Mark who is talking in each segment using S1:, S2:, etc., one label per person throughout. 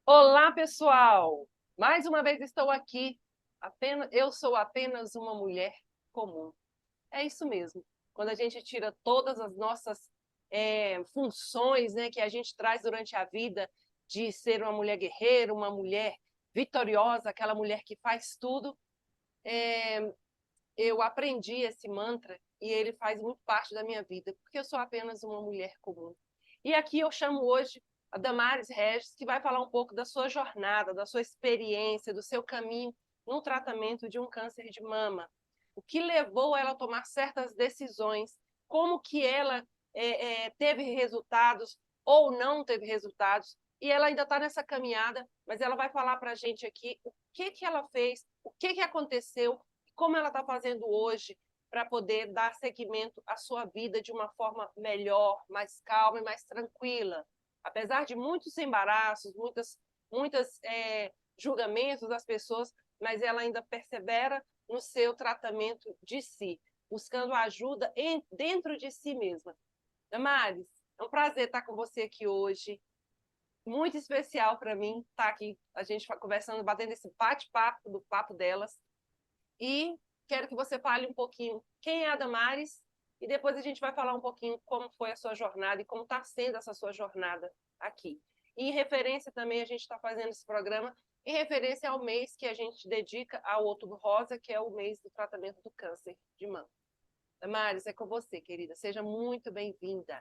S1: Olá, pessoal! Mais uma vez estou aqui. Eu sou apenas uma mulher comum. É isso mesmo. Quando a gente tira todas as nossas funções, né, que a gente traz durante a vida, de ser uma mulher guerreira, uma mulher vitoriosa, aquela mulher que faz tudo, eu aprendi esse mantra e ele faz muito parte da minha vida, porque eu sou apenas uma mulher comum. E aqui eu chamo hoje a Damares Regis, que vai falar um pouco da sua jornada, da sua experiência, do seu caminho no tratamento de um câncer de mama. O que levou ela a tomar certas decisões, como que ela teve resultados ou não teve resultados, e ela ainda está nessa caminhada, mas ela vai falar para a gente aqui o que ela fez, o que aconteceu, como ela está fazendo hoje para poder dar seguimento à sua vida de uma forma melhor, mais calma e mais tranquila. Apesar de muitos embaraços, muitas julgamentos das pessoas, mas ela ainda persevera no seu tratamento de si, buscando ajuda dentro de si mesma. Damares, é um prazer estar com você aqui hoje. Muito especial para mim estar aqui, a gente conversando, batendo esse bate-papo do papo delas. E quero que você fale um pouquinho quem é a Damares e depois a gente vai falar um pouquinho como foi a sua jornada e como está sendo essa sua jornada aqui. E em referência também, a gente está fazendo esse programa em referência ao mês que a gente dedica ao Outubro Rosa, que é o mês do tratamento do câncer de mama. Damares, é com você, querida. Seja muito bem-vinda.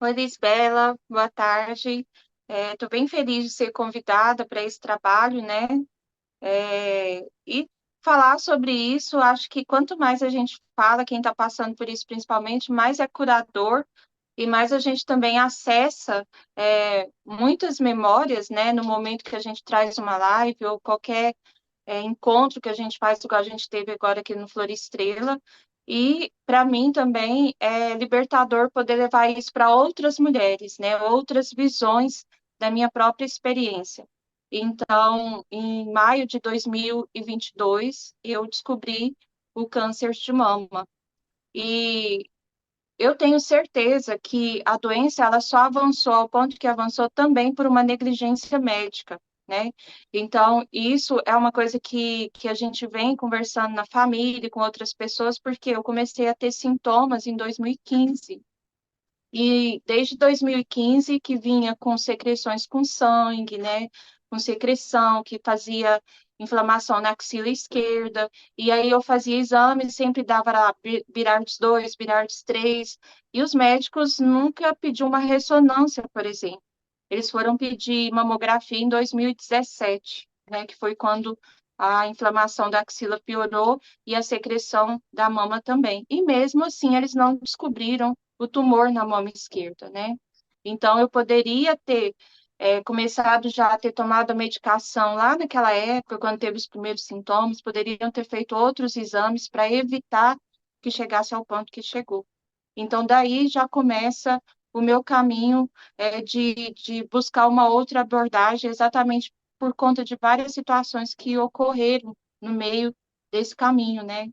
S2: Oi, Lisbela, boa tarde. Estou bem feliz de ser convidada para esse trabalho, né? E falar sobre isso, acho que quanto mais a gente fala, quem está passando por isso principalmente, mais é curador e mais a gente também acessa muitas memórias, né? No momento que a gente traz uma live ou qualquer encontro que a gente faz, igual a gente teve agora aqui no Florestrela. E para mim também é libertador poder levar isso para outras mulheres, né? Outras visões da minha própria experiência. Então, em maio de 2022, eu descobri o câncer de mama. E eu tenho certeza que a doença ela só avançou ao ponto que avançou também por uma negligência médica, né? Então, isso é uma coisa que a gente vem conversando na família, e com outras pessoas, porque eu comecei a ter sintomas em 2015. E desde 2015 que vinha com secreções com sangue, né? Com secreção, que fazia inflamação na axila esquerda. E aí eu fazia exames, sempre dava lá Birardes 2, Birardes 3. E os médicos nunca pediam uma ressonância, por exemplo. Eles foram pedir mamografia em 2017, né? Que foi quando a inflamação da axila piorou e a secreção da mama também. E mesmo assim, eles não descobriram o tumor na mama esquerda, né? Então, eu poderia ter começado já a ter tomado a medicação lá naquela época, quando teve os primeiros sintomas, poderiam ter feito outros exames para evitar que chegasse ao ponto que chegou. Então, daí já começa o meu caminho de buscar uma outra abordagem, exatamente por conta de várias situações que ocorreram no meio desse caminho, né?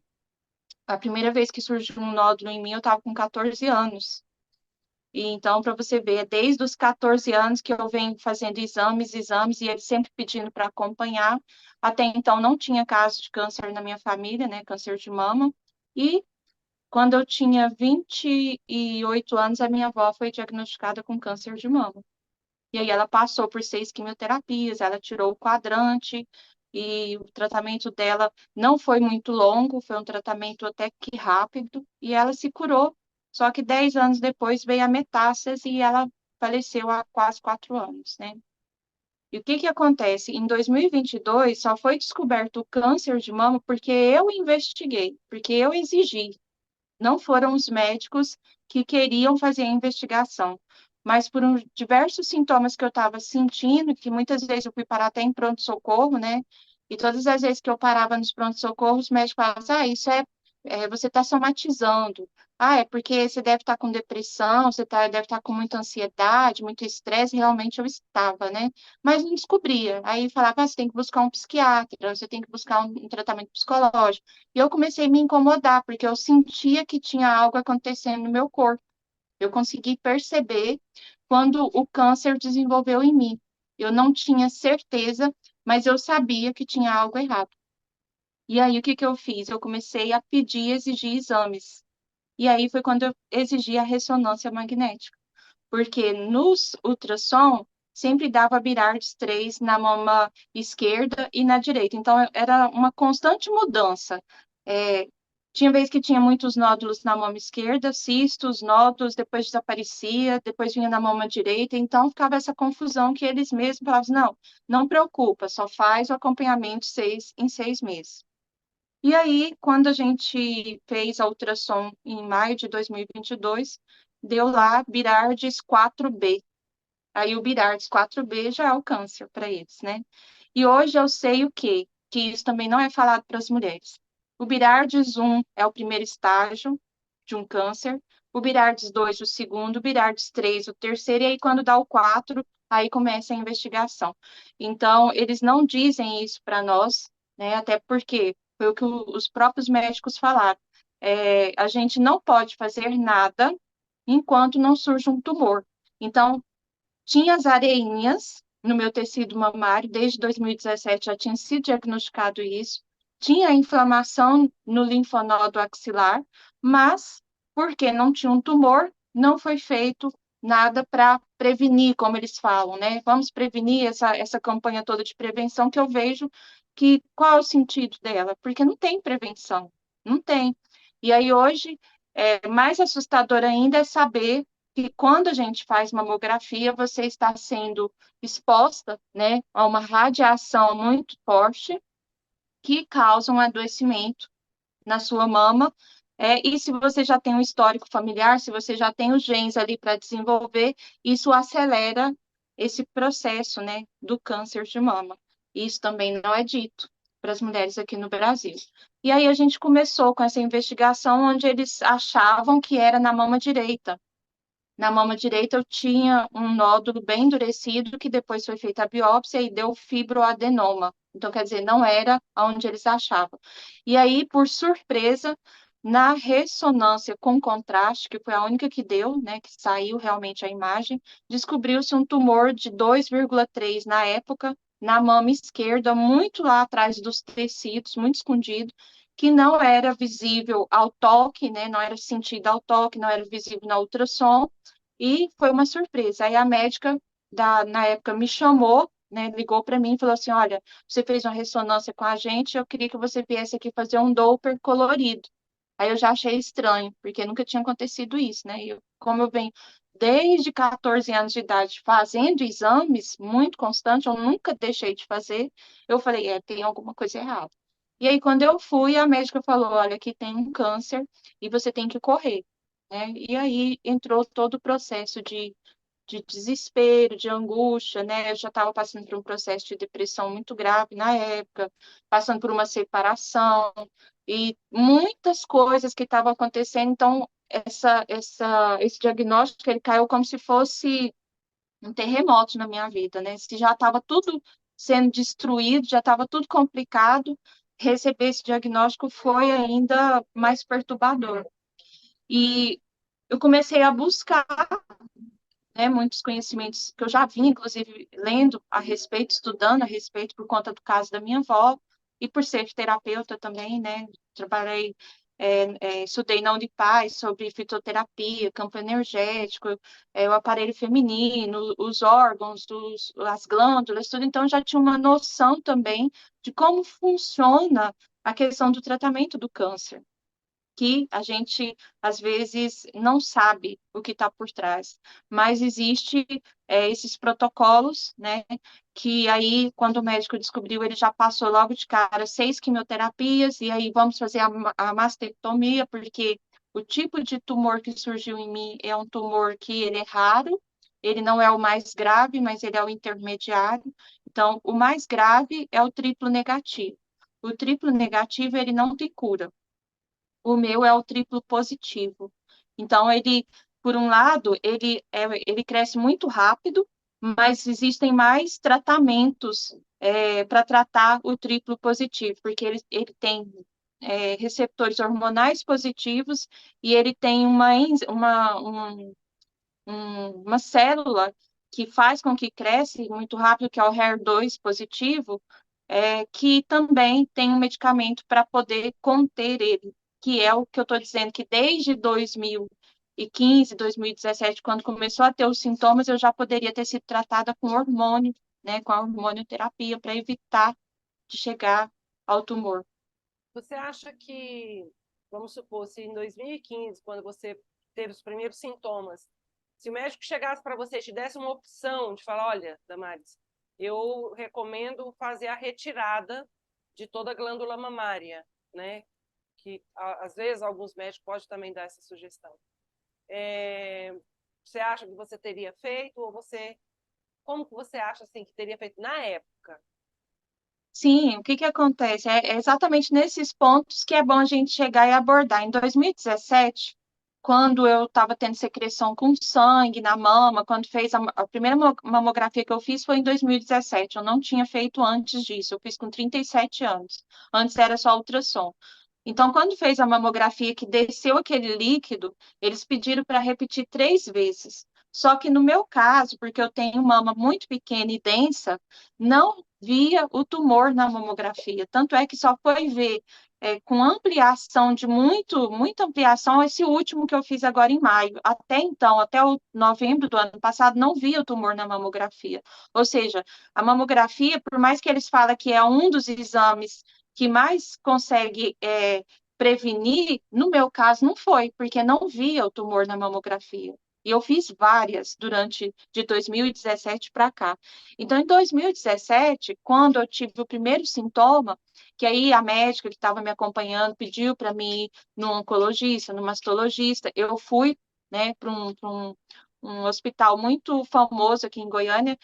S2: A primeira vez que surgiu um nódulo em mim, eu estava com 14 anos. E então, para você ver, desde os 14 anos que eu venho fazendo exames, e eles sempre pedindo para acompanhar. Até então, não tinha caso de câncer na minha família, né? Câncer de mama. E quando eu tinha 28 anos, a minha avó foi diagnosticada com câncer de mama. E aí ela passou por 6 quimioterapias, ela tirou o quadrante, e o tratamento dela não foi muito longo, foi um tratamento até que rápido, e ela se curou. Só que 10 anos depois veio a metástase e ela faleceu há quase 4 anos, né? E o que que acontece? Em 2022, só foi descoberto o câncer de mama porque eu investiguei, porque eu exigi. Não foram os médicos que queriam fazer a investigação, mas por diversos sintomas que eu estava sentindo, que muitas vezes eu fui parar até em pronto-socorro, né? E todas as vezes que eu parava nos pronto-socorros, os médicos falavam, ah, isso você está somatizando. Ah, é porque você deve estar com depressão, deve estar com muita ansiedade, muito estresse, realmente eu estava, né? Mas não descobria. Aí falava, ah, você tem que buscar um psiquiatra, você tem que buscar um tratamento psicológico. E eu comecei a me incomodar, porque eu sentia que tinha algo acontecendo no meu corpo. Eu consegui perceber quando o câncer desenvolveu em mim. Eu não tinha certeza, mas eu sabia que tinha algo errado. E aí, o que que eu fiz? Eu comecei a pedir, exigir exames. E aí foi quando eu exigi a ressonância magnética, porque nos ultrassom sempre dava Birardes 3 na mama esquerda e na direita. Então, era uma constante mudança. É, tinha vez que tinha muitos nódulos na mama esquerda, cistos, nódulos, depois desaparecia, depois vinha na mama direita. Então, ficava essa confusão que eles mesmos falavam, assim, não, não preocupa, só faz o acompanhamento em 6 meses. E aí, quando a gente fez a ultrassom em maio de 2022, deu lá Birardes 4B. Aí o Birardes 4B já é o câncer para eles, né? E hoje eu sei o quê? Que isso também não é falado para as mulheres. O Birardes 1 é o primeiro estágio de um câncer, o Birardes 2 o segundo, o Birardes 3 o terceiro, e aí quando dá o 4, aí começa a investigação. Então, eles não dizem isso para nós, né? Até porque foi o que os próprios médicos falaram. A gente não pode fazer nada enquanto não surge um tumor. Então, tinha as areinhas no meu tecido mamário, desde 2017 já tinha sido diagnosticado isso. Tinha inflamação no linfonodo axilar, mas porque não tinha um tumor, não foi feito nada para prevenir, como eles falam, né? Vamos prevenir essa campanha toda de prevenção que eu vejo que qual é o sentido dela? Porque não tem prevenção, não tem. E aí hoje, mais assustador ainda é saber que quando a gente faz mamografia, você está sendo exposta, né, a uma radiação muito forte que causa um adoecimento na sua mama. E se você já tem um histórico familiar, se você já tem os genes ali para desenvolver, isso acelera esse processo, né, do câncer de mama. Isso também não é dito para as mulheres aqui no Brasil. E aí a gente começou com essa investigação onde eles achavam que era na mama direita. Na mama direita eu tinha um nódulo bem endurecido, que depois foi feita a biópsia e deu fibroadenoma. Então, quer dizer, não era onde eles achavam. E aí, por surpresa, na ressonância com contraste, que foi a única que deu, né, que saiu realmente a imagem, descobriu-se um tumor de 2,3 na época, na mama esquerda, muito lá atrás dos tecidos, muito escondido, que não era visível ao toque, né, não era sentido ao toque, não era visível na ultrassom, e foi uma surpresa. Aí a médica na época me chamou, né, ligou para mim e falou assim: olha, você fez uma ressonância com a gente, eu queria que você viesse aqui fazer um Doppler colorido. Aí eu já achei estranho, porque nunca tinha acontecido isso, né? Como eu venho desde 14 anos de idade fazendo exames muito constante, eu nunca deixei de fazer, eu falei, tem alguma coisa errada. E aí, quando eu fui, a médica falou, olha, aqui tem um câncer e você tem que correr, né? E aí entrou todo o processo de desespero, de angústia, né? Eu já estava passando por um processo de depressão muito grave na época, passando por uma separação e muitas coisas que estavam acontecendo. Então, esse diagnóstico ele caiu como se fosse um terremoto na minha vida, né? Se já estava tudo sendo destruído, já estava tudo complicado, receber esse diagnóstico foi ainda mais perturbador. E eu comecei a buscar, né, muitos conhecimentos que eu já vinha, inclusive, lendo a respeito, estudando a respeito por conta do caso da minha avó e por ser terapeuta também, né, trabalhei, estudei na Unipaz sobre fitoterapia, campo energético, o aparelho feminino, os órgãos, as glândulas, tudo, então já tinha uma noção também de como funciona a questão do tratamento do câncer, que a gente às vezes não sabe o que está por trás, mas existe esses protocolos, né? Que aí, quando o médico descobriu, ele já passou logo de cara 6 quimioterapias, e aí vamos fazer a mastectomia, porque o tipo de tumor que surgiu em mim é um tumor que ele é raro, ele não é o mais grave, mas ele é o intermediário. Então, o mais grave é o triplo negativo. O triplo negativo, ele não tem cura. O meu é o triplo positivo. Então, ele, por um lado, ele cresce muito rápido, mas existem mais tratamentos para tratar o triplo positivo, porque ele tem receptores hormonais positivos e ele tem uma célula que faz com que cresce muito rápido, que é o HER2 positivo, que também tem um medicamento para poder conter ele, que é o que eu estou dizendo, que desde 2015, 2017, quando começou a ter os sintomas, eu já poderia ter sido tratada com hormônio, né, com a hormonioterapia, para evitar de chegar ao tumor.
S1: Você acha que, vamos supor, se em 2015, quando você teve os primeiros sintomas, se o médico chegasse para você e te desse uma opção de falar, olha, Damares, eu recomendo fazer a retirada de toda a glândula mamária, né? Que às vezes alguns médicos podem também dar essa sugestão. Você acha que você teria feito ou como que você acha assim que teria feito na época?
S2: Sim, o que que acontece? É exatamente nesses pontos que é bom a gente chegar e abordar. Em 2017, quando eu estava tendo secreção com sangue na mama, quando fez a primeira mamografia que eu fiz foi em 2017. Eu não tinha feito antes disso, eu fiz com 37 anos. Antes era só ultrassom. Então, quando fez a mamografia que desceu aquele líquido, eles pediram para repetir 3 vezes. Só que no meu caso, porque eu tenho mama muito pequena e densa, não via o tumor na mamografia. Tanto é que só foi ver com ampliação de muita ampliação, esse último que eu fiz agora em maio. Até então, até o novembro do ano passado, não via o tumor na mamografia. Ou seja, a mamografia, por mais que eles falem que é um dos exames que mais consegue prevenir, no meu caso não foi, porque não via o tumor na mamografia. E eu fiz várias durante de 2017 para cá. Então, em 2017, quando eu tive o primeiro sintoma, que aí a médica que estava me acompanhando pediu para mim ir no oncologista, no mastologista, eu fui, né, para um hospital muito famoso aqui em Goiânia,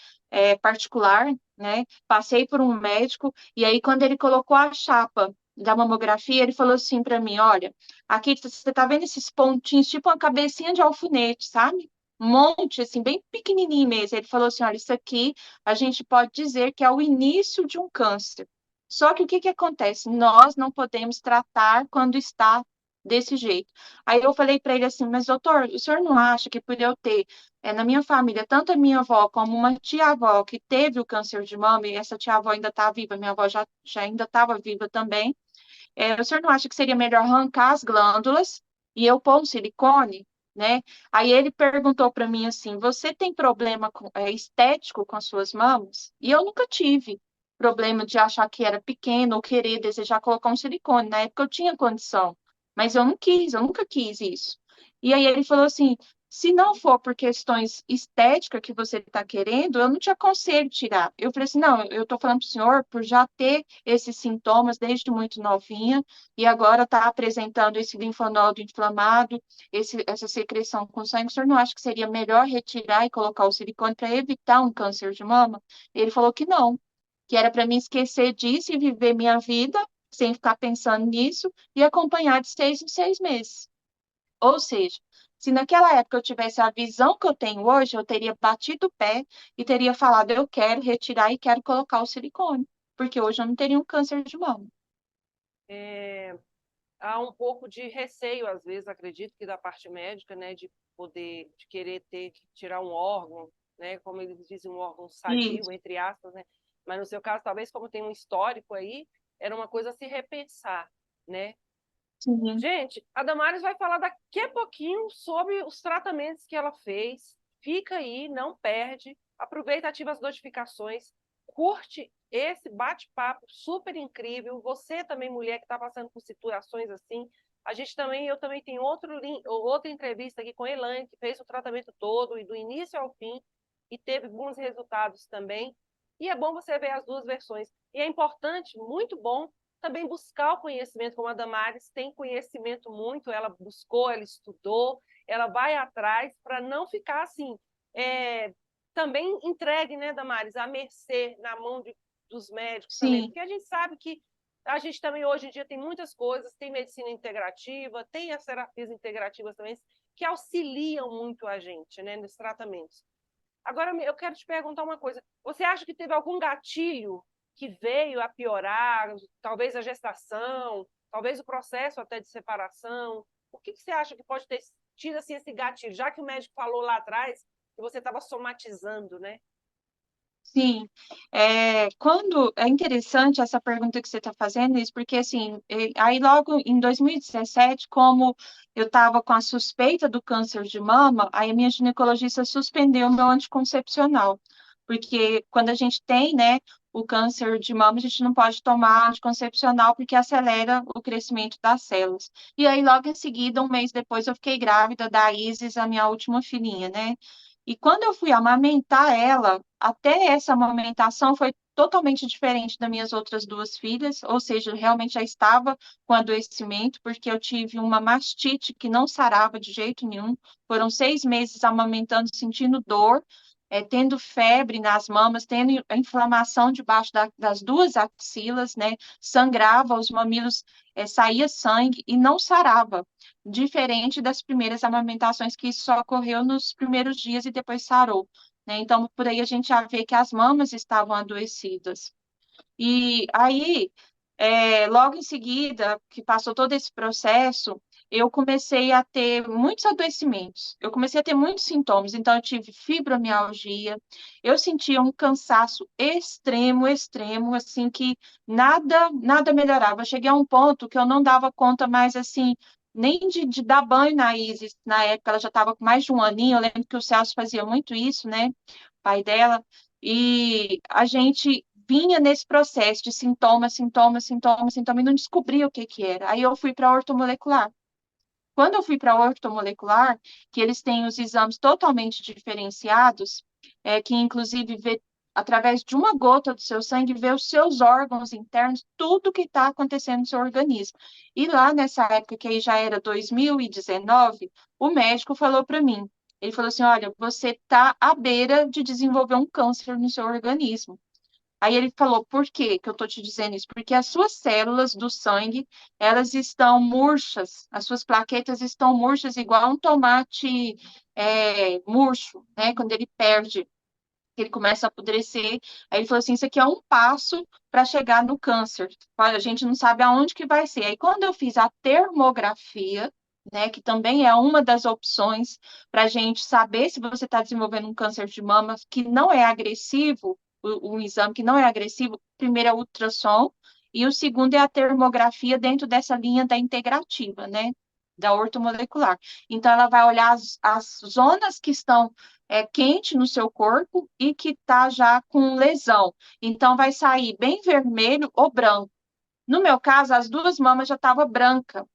S2: particular, né? Passei por um médico e aí quando ele colocou a chapa da mamografia, ele falou assim para mim, olha, aqui você tá vendo esses pontinhos, tipo uma cabecinha de alfinete, sabe? Um monte, assim, bem pequenininho mesmo. Ele falou assim, olha, isso aqui a gente pode dizer que é o início de um câncer. Só que o que que acontece? Nós não podemos tratar quando está desse jeito. Aí eu falei para ele assim, mas doutor, o senhor não acha que por eu ter na minha família, tanto a minha avó como uma tia-avó que teve o câncer de mama, e essa tia-avó ainda está viva, minha avó já ainda estava viva também, o senhor não acha que seria melhor arrancar as glândulas e eu pôr um silicone, né? Aí ele perguntou para mim assim: você tem problema estético com as suas mamas? E eu nunca tive problema de achar que era pequeno ou querer desejar colocar um silicone. Na época eu tinha condição, mas eu não quis, eu nunca quis isso. E aí ele falou assim: se não for por questões estéticas que você está querendo, eu não te aconselho tirar. Eu falei assim: não, eu estou falando para o senhor por já ter esses sintomas desde muito novinha e agora está apresentando esse linfonodo inflamado, essa secreção com sangue. O senhor não acha que seria melhor retirar e colocar o silicone para evitar um câncer de mama? Ele falou que não, que era para mim esquecer disso e viver minha vida sem ficar pensando nisso e acompanhar de 6 em 6 meses. Ou seja, se naquela época eu tivesse a visão que eu tenho hoje, eu teria batido o pé e teria falado, eu quero retirar e quero colocar o silicone, porque hoje eu não teria um câncer de mama.
S1: É, há um pouco de receio, às vezes, acredito que da parte médica, né, de poder, de querer ter que tirar um órgão, né, como eles dizem, um órgão sadio,
S2: Isso.
S1: entre aspas, né, mas no seu caso, talvez como tem um histórico aí, era uma coisa a se repensar, né.
S2: Sim.
S1: Gente, a Damares vai falar daqui a pouquinho sobre os tratamentos que ela fez. Fica aí, não perde. Aproveita, ativa as notificações. Curte esse bate-papo super incrível. Você também, mulher que está passando por situações assim. Eu também tenho outra entrevista aqui com a Elaine, que fez o tratamento todo e do início ao fim e teve bons resultados também. E é bom você ver as duas versões. E é importante, muito bom, também buscar o conhecimento, como a Damares tem conhecimento muito, ela buscou, ela estudou, ela vai atrás para não ficar assim, também entregue, né, Damares, à mercê, na mão dos médicos também,
S2: Sim.
S1: porque a gente sabe que a gente também hoje em dia tem muitas coisas, tem medicina integrativa, tem as terapias integrativas também, que auxiliam muito a gente, né, nos tratamentos. Agora, eu quero te perguntar uma coisa. Você acha que teve algum gatilho que veio a piorar, talvez a gestação, talvez o processo até de separação? O que você acha que pode ter tira assim, esse gatilho, já que o médico falou lá atrás que você estava somatizando, né?
S2: Sim, quando é interessante essa pergunta que você está fazendo, isso porque assim, aí logo em 2017, como eu estava com a suspeita do câncer de mama, aí a minha ginecologista suspendeu o meu anticoncepcional, porque quando a gente tem, né, o câncer de mama, a gente não pode tomar anticoncepcional porque acelera o crescimento das células. E aí logo em seguida, um mês depois, eu fiquei grávida da Isis, a minha última filhinha, né? E quando eu fui amamentar ela, até essa amamentação foi totalmente diferente das minhas outras duas filhas, ou seja, eu realmente já estava com adoecimento, porque eu tive uma mastite que não sarava de jeito nenhum. Foram 6 meses amamentando, sentindo dor, tendo febre nas mamas, tendo inflamação debaixo das duas axilas, né? Sangrava, os mamilos, saía sangue e não sarava, diferente das primeiras amamentações, que isso só ocorreu nos primeiros dias e depois sarou, né? Então, por aí a gente já vê que as mamas estavam adoecidas. E aí, logo em seguida, que passou todo esse processo, eu comecei a ter muitos adoecimentos, eu comecei a ter muitos sintomas. Então, eu tive fibromialgia, eu sentia um cansaço extremo, extremo, assim, que nada melhorava. Eu cheguei a um ponto que eu não dava conta mais, assim, nem de dar banho na Isis. Na época, ela já estava com mais de um aninho, eu lembro que o Celso fazia muito isso, né, pai dela, e a gente vinha nesse processo de sintoma, e não descobria o que que era. Aí eu fui para a ortomolecular. Quando eu fui para a ortomolecular, que eles têm os exames totalmente diferenciados, que inclusive vê através de uma gota do seu sangue, vê os seus órgãos internos, tudo que está acontecendo no seu organismo. E lá nessa época, que aí já era 2019, o médico falou para mim, ele falou assim, olha, você está à beira de desenvolver um câncer no seu organismo. Aí ele falou, por quê que eu estou te dizendo isso? Porque as suas células do sangue, elas estão murchas, as suas plaquetas estão murchas, igual um tomate murcho, né? Quando ele perde, ele começa a apodrecer. Aí ele falou assim, isso aqui é um passo para chegar no câncer. A gente não sabe aonde que vai ser. Aí quando eu fiz a termografia, né, que também é uma das opções para a gente saber se você está desenvolvendo um câncer de mama que não é agressivo, um exame que não é agressivo, primeiro é o ultrassom, e o segundo é a termografia dentro dessa linha da integrativa, né, da ortomolecular. Então, ela vai olhar as zonas que estão quente no seu corpo e que está já com lesão. Então, vai sair bem vermelho ou branco. No meu caso, as duas mamas já estavam branca,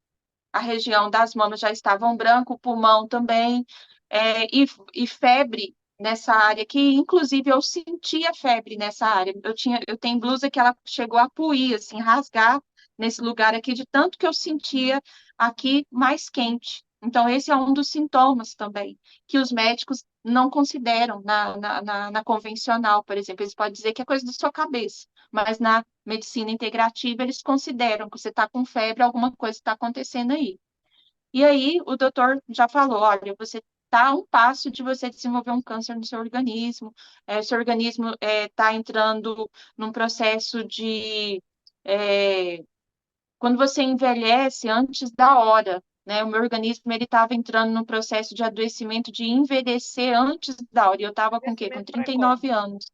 S2: a região das mamas já estavam branco, o pulmão também, e febre nessa área, que inclusive eu sentia febre nessa área. Eu tenho blusa que ela chegou a puir, assim, rasgar nesse lugar aqui, de tanto que eu sentia aqui mais quente. Então, esse é um dos sintomas também, que os médicos não consideram na convencional, por exemplo. Eles podem dizer que é coisa da sua cabeça, mas na medicina integrativa eles consideram que você está com febre, alguma coisa está acontecendo aí. E aí o doutor já falou, olha, você está a um passo de você desenvolver um câncer no seu organismo, o seu organismo está entrando num processo de... é, quando você envelhece antes da hora, né? O meu organismo ele estava entrando num processo de adoecimento, de envelhecer antes da hora. E eu estava com o quê? Com
S1: Envelhecimento
S2: 39
S1: precoce.
S2: anos.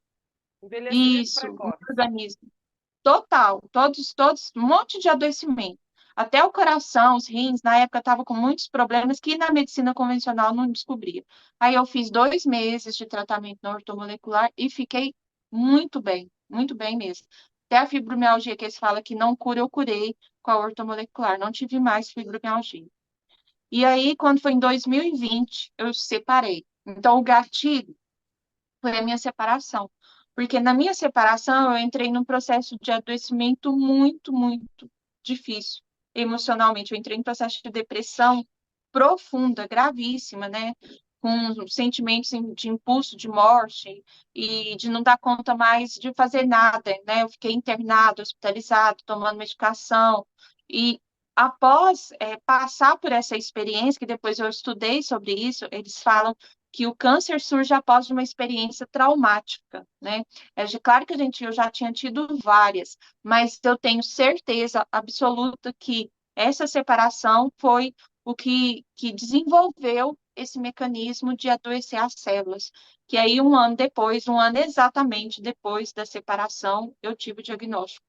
S1: Envelhecimento
S2: Isso, o
S1: precoce.
S2: organismo. Total, todos, um monte de adoecimento. Até o coração, os rins, na época estava com muitos problemas que na medicina convencional não descobria. Aí eu fiz 2 meses de tratamento na ortomolecular e fiquei muito bem mesmo. Até a fibromialgia que eles falam que não cura, eu curei com a ortomolecular, não tive mais fibromialgia. E aí, quando foi em 2020, eu separei. Então, o gatilho foi a minha separação. Porque na minha separação eu entrei num processo de adoecimento muito difícil emocionalmente. Eu entrei em um processo de depressão profunda, gravíssima, né? Com sentimentos de impulso de morte e de não dar conta mais de fazer nada, né? Eu fiquei internado, hospitalizado, tomando medicação. E após passar por essa experiência, que depois eu estudei sobre isso, eles falam que o câncer surge após uma experiência traumática, né? Claro que eu já tinha tido várias, mas eu tenho certeza absoluta que essa separação foi o que desenvolveu esse mecanismo de adoecer as células. Que aí, um ano depois, um ano exatamente depois da separação, eu tive o diagnóstico.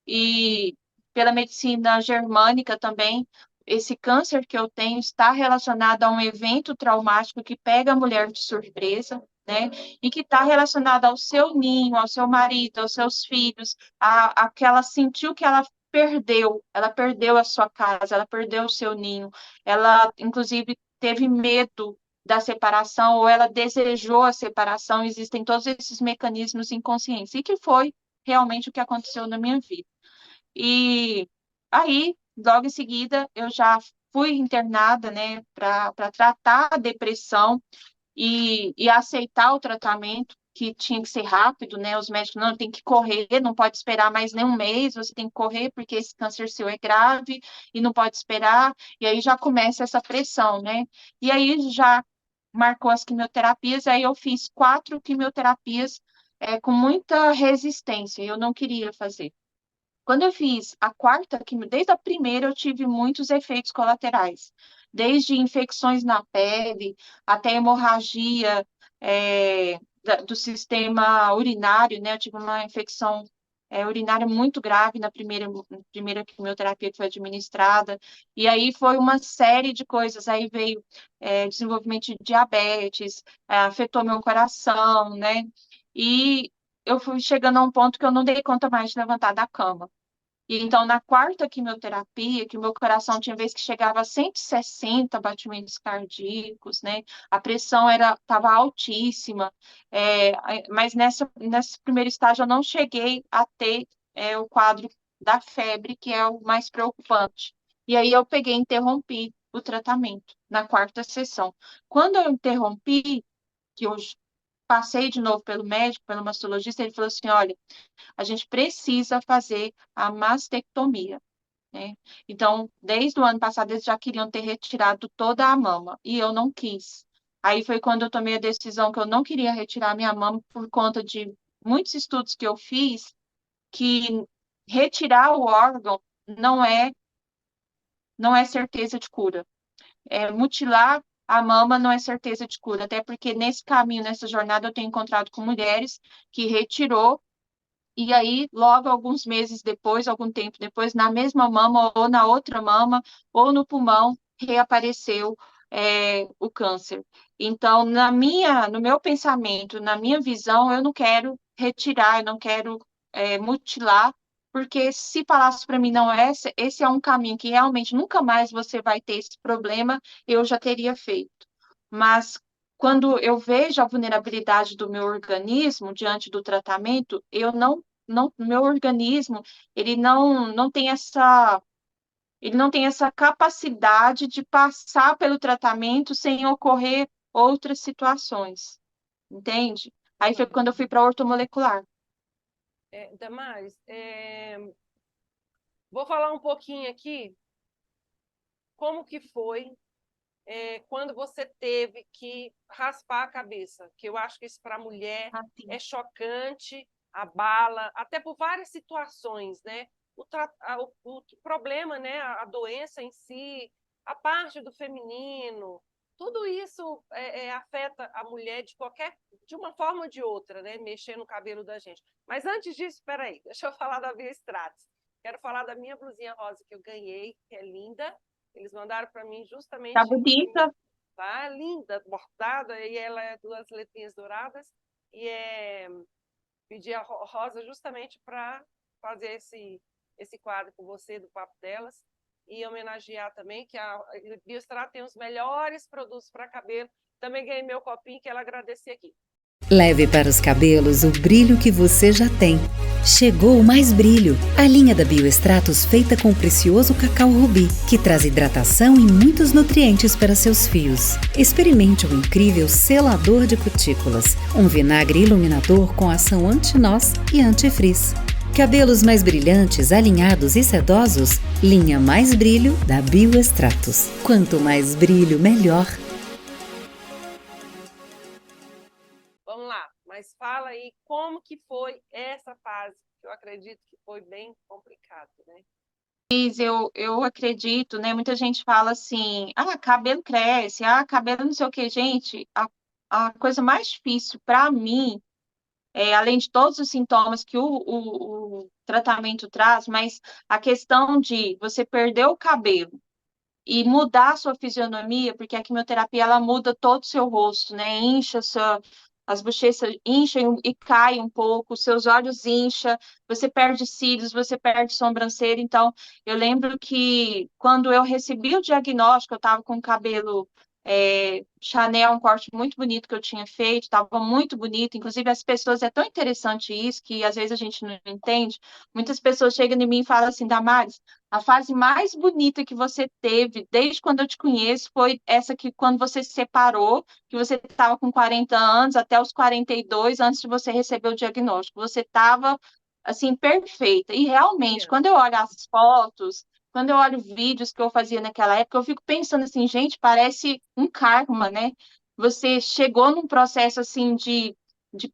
S2: E pela medicina germânica também, esse câncer que eu tenho está relacionado a um evento traumático que pega a mulher de surpresa, né? E que está relacionado ao seu ninho, ao seu marido, aos seus filhos, a que ela sentiu que ela perdeu a sua casa, ela perdeu o seu ninho, ela, inclusive, teve medo da separação ou ela desejou a separação, existem todos esses mecanismos inconscientes, e que foi realmente o que aconteceu na minha vida. E aí, logo em seguida, eu já fui internada, né, para tratar a depressão e aceitar o tratamento, que tinha que ser rápido, né? Os médicos não tem que correr, não pode esperar mais nem um mês, você tem que correr porque esse câncer seu é grave e não pode esperar. E aí já começa essa pressão, né? E aí já marcou as quimioterapias, aí eu fiz 4 quimioterapias com muita resistência, eu não queria fazer. Quando eu fiz a quarta quimio, desde a primeira eu tive muitos efeitos colaterais, desde infecções na pele até hemorragia do sistema urinário, né? Eu tive uma infecção urinária muito grave na primeira quimioterapia que foi administrada, e aí foi uma série de coisas, aí veio desenvolvimento de diabetes, afetou meu coração, né? E eu fui chegando a um ponto que eu não dei conta mais de levantar da cama. E então, na quarta quimioterapia, que o meu coração tinha vez que chegava a 160 batimentos cardíacos, né? A pressão estava altíssima, mas nesse primeiro estágio eu não cheguei a ter o quadro da febre, que é o mais preocupante. E aí eu peguei e interrompi o tratamento na quarta sessão. Quando eu interrompi, que eu passei de novo pelo médico, pelo mastologista, ele falou assim, olha, a gente precisa fazer a mastectomia, né? Então, desde o ano passado, eles já queriam ter retirado toda a mama, e eu não quis. Aí foi quando eu tomei a decisão que eu não queria retirar a minha mama por conta de muitos estudos que eu fiz, que retirar o órgão não é certeza de cura. Mutilar a mama não é certeza de cura, até porque nesse caminho, nessa jornada, eu tenho encontrado com mulheres que retirou. E aí, logo alguns meses depois, algum tempo depois, na mesma mama ou na outra mama ou no pulmão, reapareceu o câncer. Então, no meu pensamento, na minha visão, eu não quero retirar, eu não quero mutilar, porque se falasse para mim, não, esse é um caminho que realmente nunca mais você vai ter esse problema, eu já teria feito. Mas quando eu vejo a vulnerabilidade do meu organismo diante do tratamento, meu organismo, ele não tem essa capacidade de passar pelo tratamento sem ocorrer outras situações, entende? Aí foi quando eu fui para a ortomolecular.
S1: Damares, vou falar um pouquinho aqui como que foi quando você teve que raspar a cabeça, que eu acho que isso para a mulher
S2: Assim.
S1: é chocante, abala, até por várias situações, né? O problema, né? A doença em si, a parte do feminino, tudo isso afeta a mulher de uma forma ou de outra, né? Mexer no cabelo da gente. Mas antes disso, espera aí, deixa eu falar da Biostratos. Quero falar da minha blusinha rosa que eu ganhei, que é linda. Eles mandaram para mim
S2: Tá
S1: justamente,
S2: bonita?
S1: tá linda, bordada, e ela é 2 letrinhas douradas, e pedi a Rosa justamente para fazer esse quadro com você, do Papo Delas, e homenagear também que a Biostrato tem os melhores produtos para cabelo. Também ganhei meu copinho, que ela agradecer aqui.
S3: Leve para os cabelos o brilho que você já tem. Chegou o Mais Brilho, a linha da Biostratos feita com o precioso cacau rubi, que traz hidratação e muitos nutrientes para seus fios. Experimente o incrível selador de cutículas, um vinagre iluminador com ação anti-nós e anti-frizz. Cabelos mais brilhantes, alinhados e sedosos? Linha Mais Brilho da Biostratos. Quanto mais brilho, melhor.
S1: Vamos lá, mas fala aí como que foi essa fase, que eu acredito que foi bem complicado, né?
S2: Liz, eu acredito, né? Muita gente fala assim, ah, cabelo cresce, ah, cabelo não sei o quê. Gente, a coisa mais difícil para mim, além de todos os sintomas que o tratamento traz, mas a questão de você perder o cabelo e mudar a sua fisionomia, porque a quimioterapia ela muda todo o seu rosto, né? As bochechas incham e caem um pouco, os seus olhos incham, você perde cílios, você perde sobrancelha. Então, eu lembro que quando eu recebi o diagnóstico, eu estava com o cabelo Chanel, um corte muito bonito que eu tinha feito, estava muito bonito. Inclusive, as pessoas, é tão interessante isso que às vezes a gente não entende. Muitas pessoas chegam em mim e falam assim, Damares, a fase mais bonita que você teve desde quando eu te conheço foi essa que quando você se separou, que você estava com 40 anos até os 42 antes de você receber o diagnóstico. Você estava assim perfeita. E realmente,
S1: Obrigada.
S2: quando eu olho as fotos, quando eu olho vídeos que eu fazia naquela época, eu fico pensando assim, gente, parece um karma, né? Você chegou num processo assim de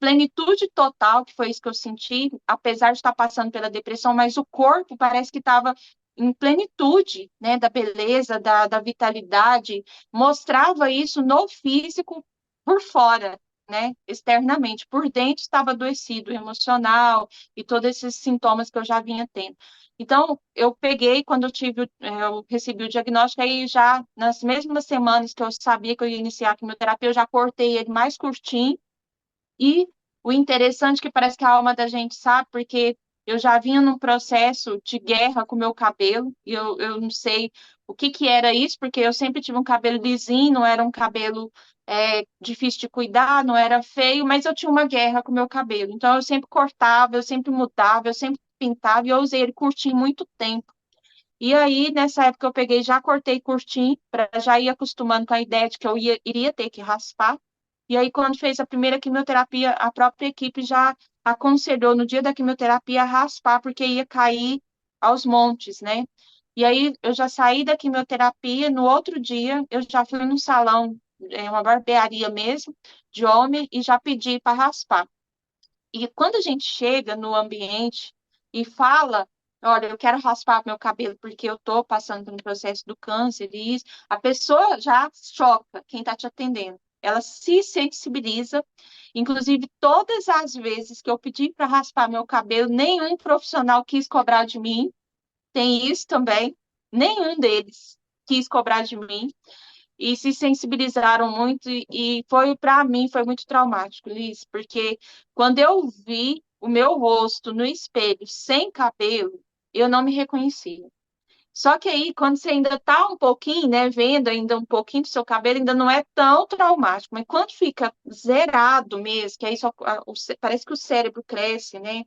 S2: plenitude total, que foi isso que eu senti, apesar de estar passando pela depressão, mas o corpo parece que estava em plenitude, né, da beleza, da vitalidade, mostrava isso no físico por fora, né, externamente. Por dentro estava adoecido, emocional e todos esses sintomas que eu já vinha tendo. Então, eu peguei, quando eu recebi o diagnóstico, aí já nas mesmas semanas que eu sabia que eu ia iniciar a quimioterapia, eu já cortei ele mais curtinho, e o interessante é que parece que a alma da gente sabe, porque eu já vinha num processo de guerra com o meu cabelo, e eu não sei o que que era isso, porque eu sempre tive um cabelo lisinho, não era um cabelo difícil de cuidar, não era feio, mas eu tinha uma guerra com o meu cabelo. Então eu sempre cortava, eu sempre mudava, eu sempre pintava, e eu usei ele curtinho muito tempo. E aí, nessa época, eu peguei, já cortei curtinho, para já ir acostumando com a ideia de que iria ter que raspar. E aí, quando fez a primeira quimioterapia, a própria equipe já aconselhou no dia da quimioterapia a raspar, porque ia cair aos montes, né? E aí, eu já saí da quimioterapia, no outro dia, eu já fui num salão, uma barbearia mesmo, de homem, e já pedi para raspar. E quando a gente chega no ambiente e fala, olha, eu quero raspar meu cabelo porque eu estou passando pelo processo do câncer e isso, a pessoa já choca quem está te atendendo. Ela se sensibiliza. Inclusive, todas as vezes que eu pedi para raspar meu cabelo, nenhum profissional quis cobrar de mim. Tem isso também. Nenhum deles quis cobrar de mim e se sensibilizaram muito e foi para mim foi muito traumático, Liz, porque quando eu vi o meu rosto no espelho sem cabelo, eu não me reconhecia. Só que aí, quando você ainda tá um pouquinho, né, vendo ainda um pouquinho do seu cabelo, ainda não é tão traumático, mas quando fica zerado mesmo, que aí só, parece que o cérebro cresce, né,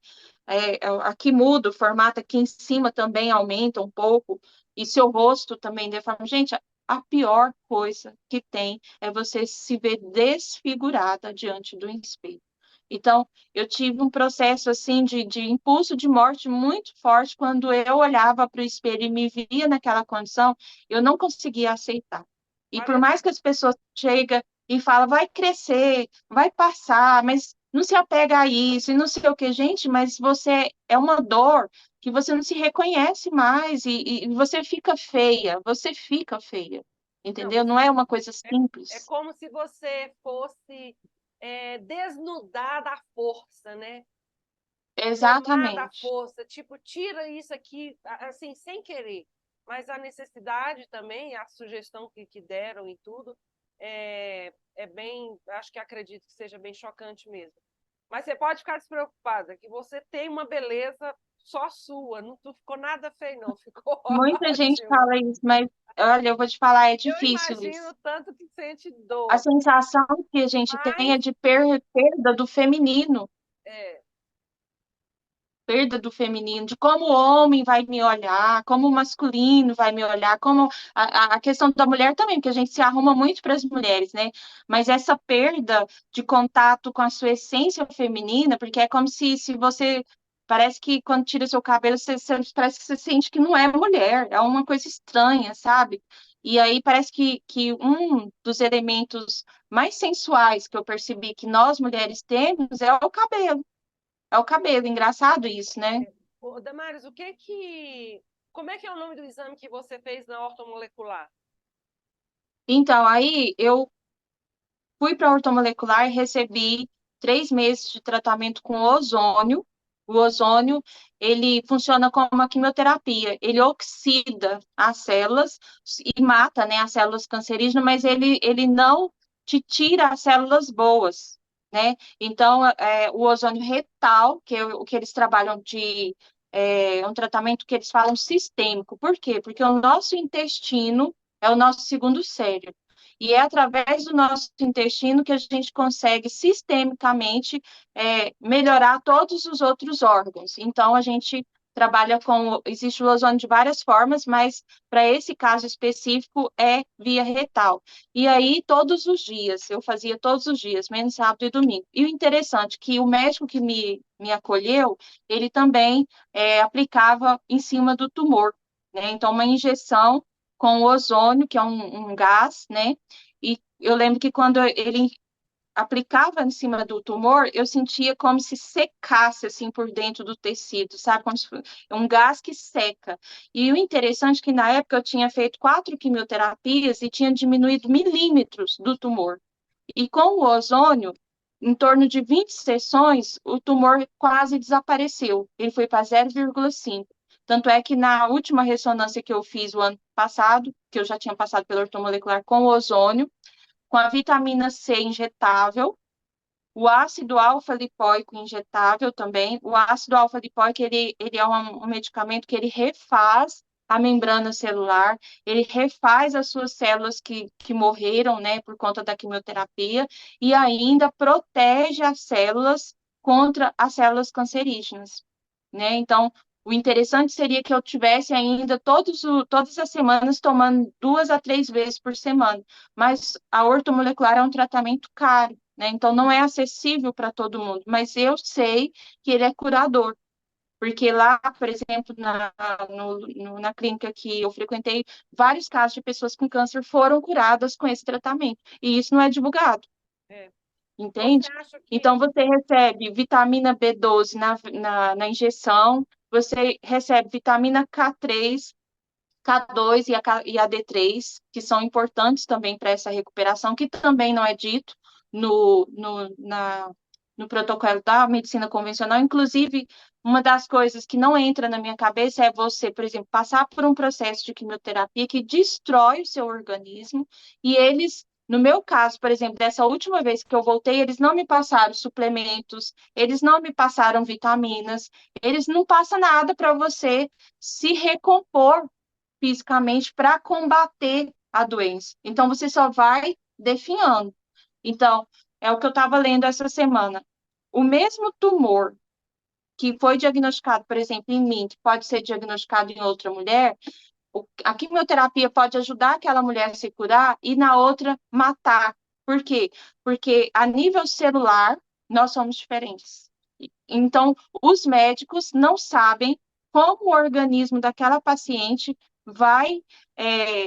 S2: aqui muda o formato, aqui em cima também aumenta um pouco, e seu rosto também deforma. Gente, a pior coisa que tem é você se ver desfigurada diante do espelho. Então, eu tive um processo assim de impulso de morte muito forte quando eu olhava para o espelho e me via naquela condição, eu não conseguia aceitar. E por
S1: Olha
S2: mais que as pessoas chegam e falam, vai crescer, vai passar, mas não se apega a isso, e não sei o que, gente, mas você é uma dor que você não se reconhece mais e você fica feia,
S1: Não,
S2: entendeu? Não
S1: você
S2: é uma coisa
S1: é
S2: simples.
S1: como se você fosse desnudar da força, né? Tomar da
S2: Exatamente.
S1: força, tipo, tira isso aqui, assim, sem querer. Mas a necessidade também, a sugestão que deram e tudo, é bem, acho que acredito que seja bem chocante mesmo. Mas você pode ficar despreocupada, que você tem uma beleza só sua, não ficou nada feio, não, ficou
S2: Muita gente
S1: ótimo.
S2: fala isso, mas olha, eu vou te falar, é
S1: Eu
S2: difícil,
S1: imagino
S2: Liz.
S1: o tanto que sente
S2: A
S1: dor,
S2: sensação que a gente tem
S1: mas
S2: é de perda do feminino,
S1: é,
S2: perda do feminino, de como o homem vai me olhar, como o masculino vai me olhar, como a questão da mulher também, porque a gente se arruma muito para as mulheres, né? Mas essa perda de contato com a sua essência feminina, porque é como se você. Parece que quando tira seu cabelo, parece que você sente que não é mulher, é uma coisa estranha, sabe? E aí parece que um dos elementos mais sensuais que eu percebi que nós mulheres temos é o cabelo. É o cabelo, engraçado isso, né?
S1: Ô, Damares, o que que Como é que é o nome do exame que você fez na ortomolecular?
S2: Então, aí eu fui para a ortomolecular e recebi 3 meses de tratamento com ozônio. O ozônio, ele funciona como uma quimioterapia. Ele oxida as células e mata, né, as células cancerígenas, mas ele não te tira as células boas, né? Então, o ozônio retal, que é o que eles trabalham de... É um tratamento que eles falam sistêmico. Por quê? Porque o nosso intestino é o nosso segundo cérebro. E é através do nosso intestino que a gente consegue sistemicamente melhorar todos os outros órgãos. Então, a gente trabalha com. Existe o ozônio de várias formas, mas para esse caso específico é via retal. E aí, todos os dias, eu fazia todos os dias, menos sábado e domingo. E o interessante é que o médico que me acolheu, ele também aplicava em cima do tumor, né? Então, uma injeção com ozônio, que é um gás, né? E eu lembro que quando ele aplicava em cima do tumor, eu sentia como se secasse assim por dentro do tecido, sabe? Como se fosse um gás que seca. E o interessante é que na época eu tinha feito 4 quimioterapias e tinha diminuído milímetros do tumor. E com o ozônio, em torno de 20 sessões, o tumor quase desapareceu. Ele foi para 0,5. Tanto é que na última ressonância que eu fiz o ano passado, que eu já tinha passado pelo ortomolecular com o ozônio, com a vitamina C injetável, o ácido alfa-lipoico injetável também. O ácido alfa-lipoico, ele é um medicamento que ele refaz a membrana celular, ele refaz as suas células que morreram, né, por conta da quimioterapia, e ainda protege as células contra as células cancerígenas, né? Então, o interessante seria que eu tivesse ainda todas as semanas tomando 2 a 3 vezes por semana, mas a ortomolecular é um tratamento caro, né? Então, não é acessível para todo mundo, mas eu sei que ele é curador, porque lá, por exemplo, na clínica que eu frequentei, vários casos de pessoas com câncer foram curadas com esse tratamento, e isso não é divulgado,
S1: É. Você
S2: entende?
S1: acha que
S2: Então, você recebe vitamina B12 na injeção, você recebe vitamina K3, K2 e a D3, que são importantes também para essa recuperação, que também não é dito no, no, na, no protocolo da medicina convencional. Inclusive, uma das coisas que não entra na minha cabeça é você, por exemplo, passar por um processo de quimioterapia que destrói o seu organismo e eles. No meu caso, por exemplo, dessa última vez que eu voltei, eles não me passaram suplementos, eles não me passaram vitaminas, eles não passam nada para você se recompor fisicamente para combater a doença. Então, você só vai definhando. Então, é o que eu estava lendo essa semana. O mesmo tumor que foi diagnosticado, por exemplo, em mim, que pode ser diagnosticado em outra mulher, a quimioterapia pode ajudar aquela mulher a se curar e na outra matar. Por quê? Porque a nível celular, nós somos diferentes. Então, os médicos não sabem como o organismo daquela paciente vai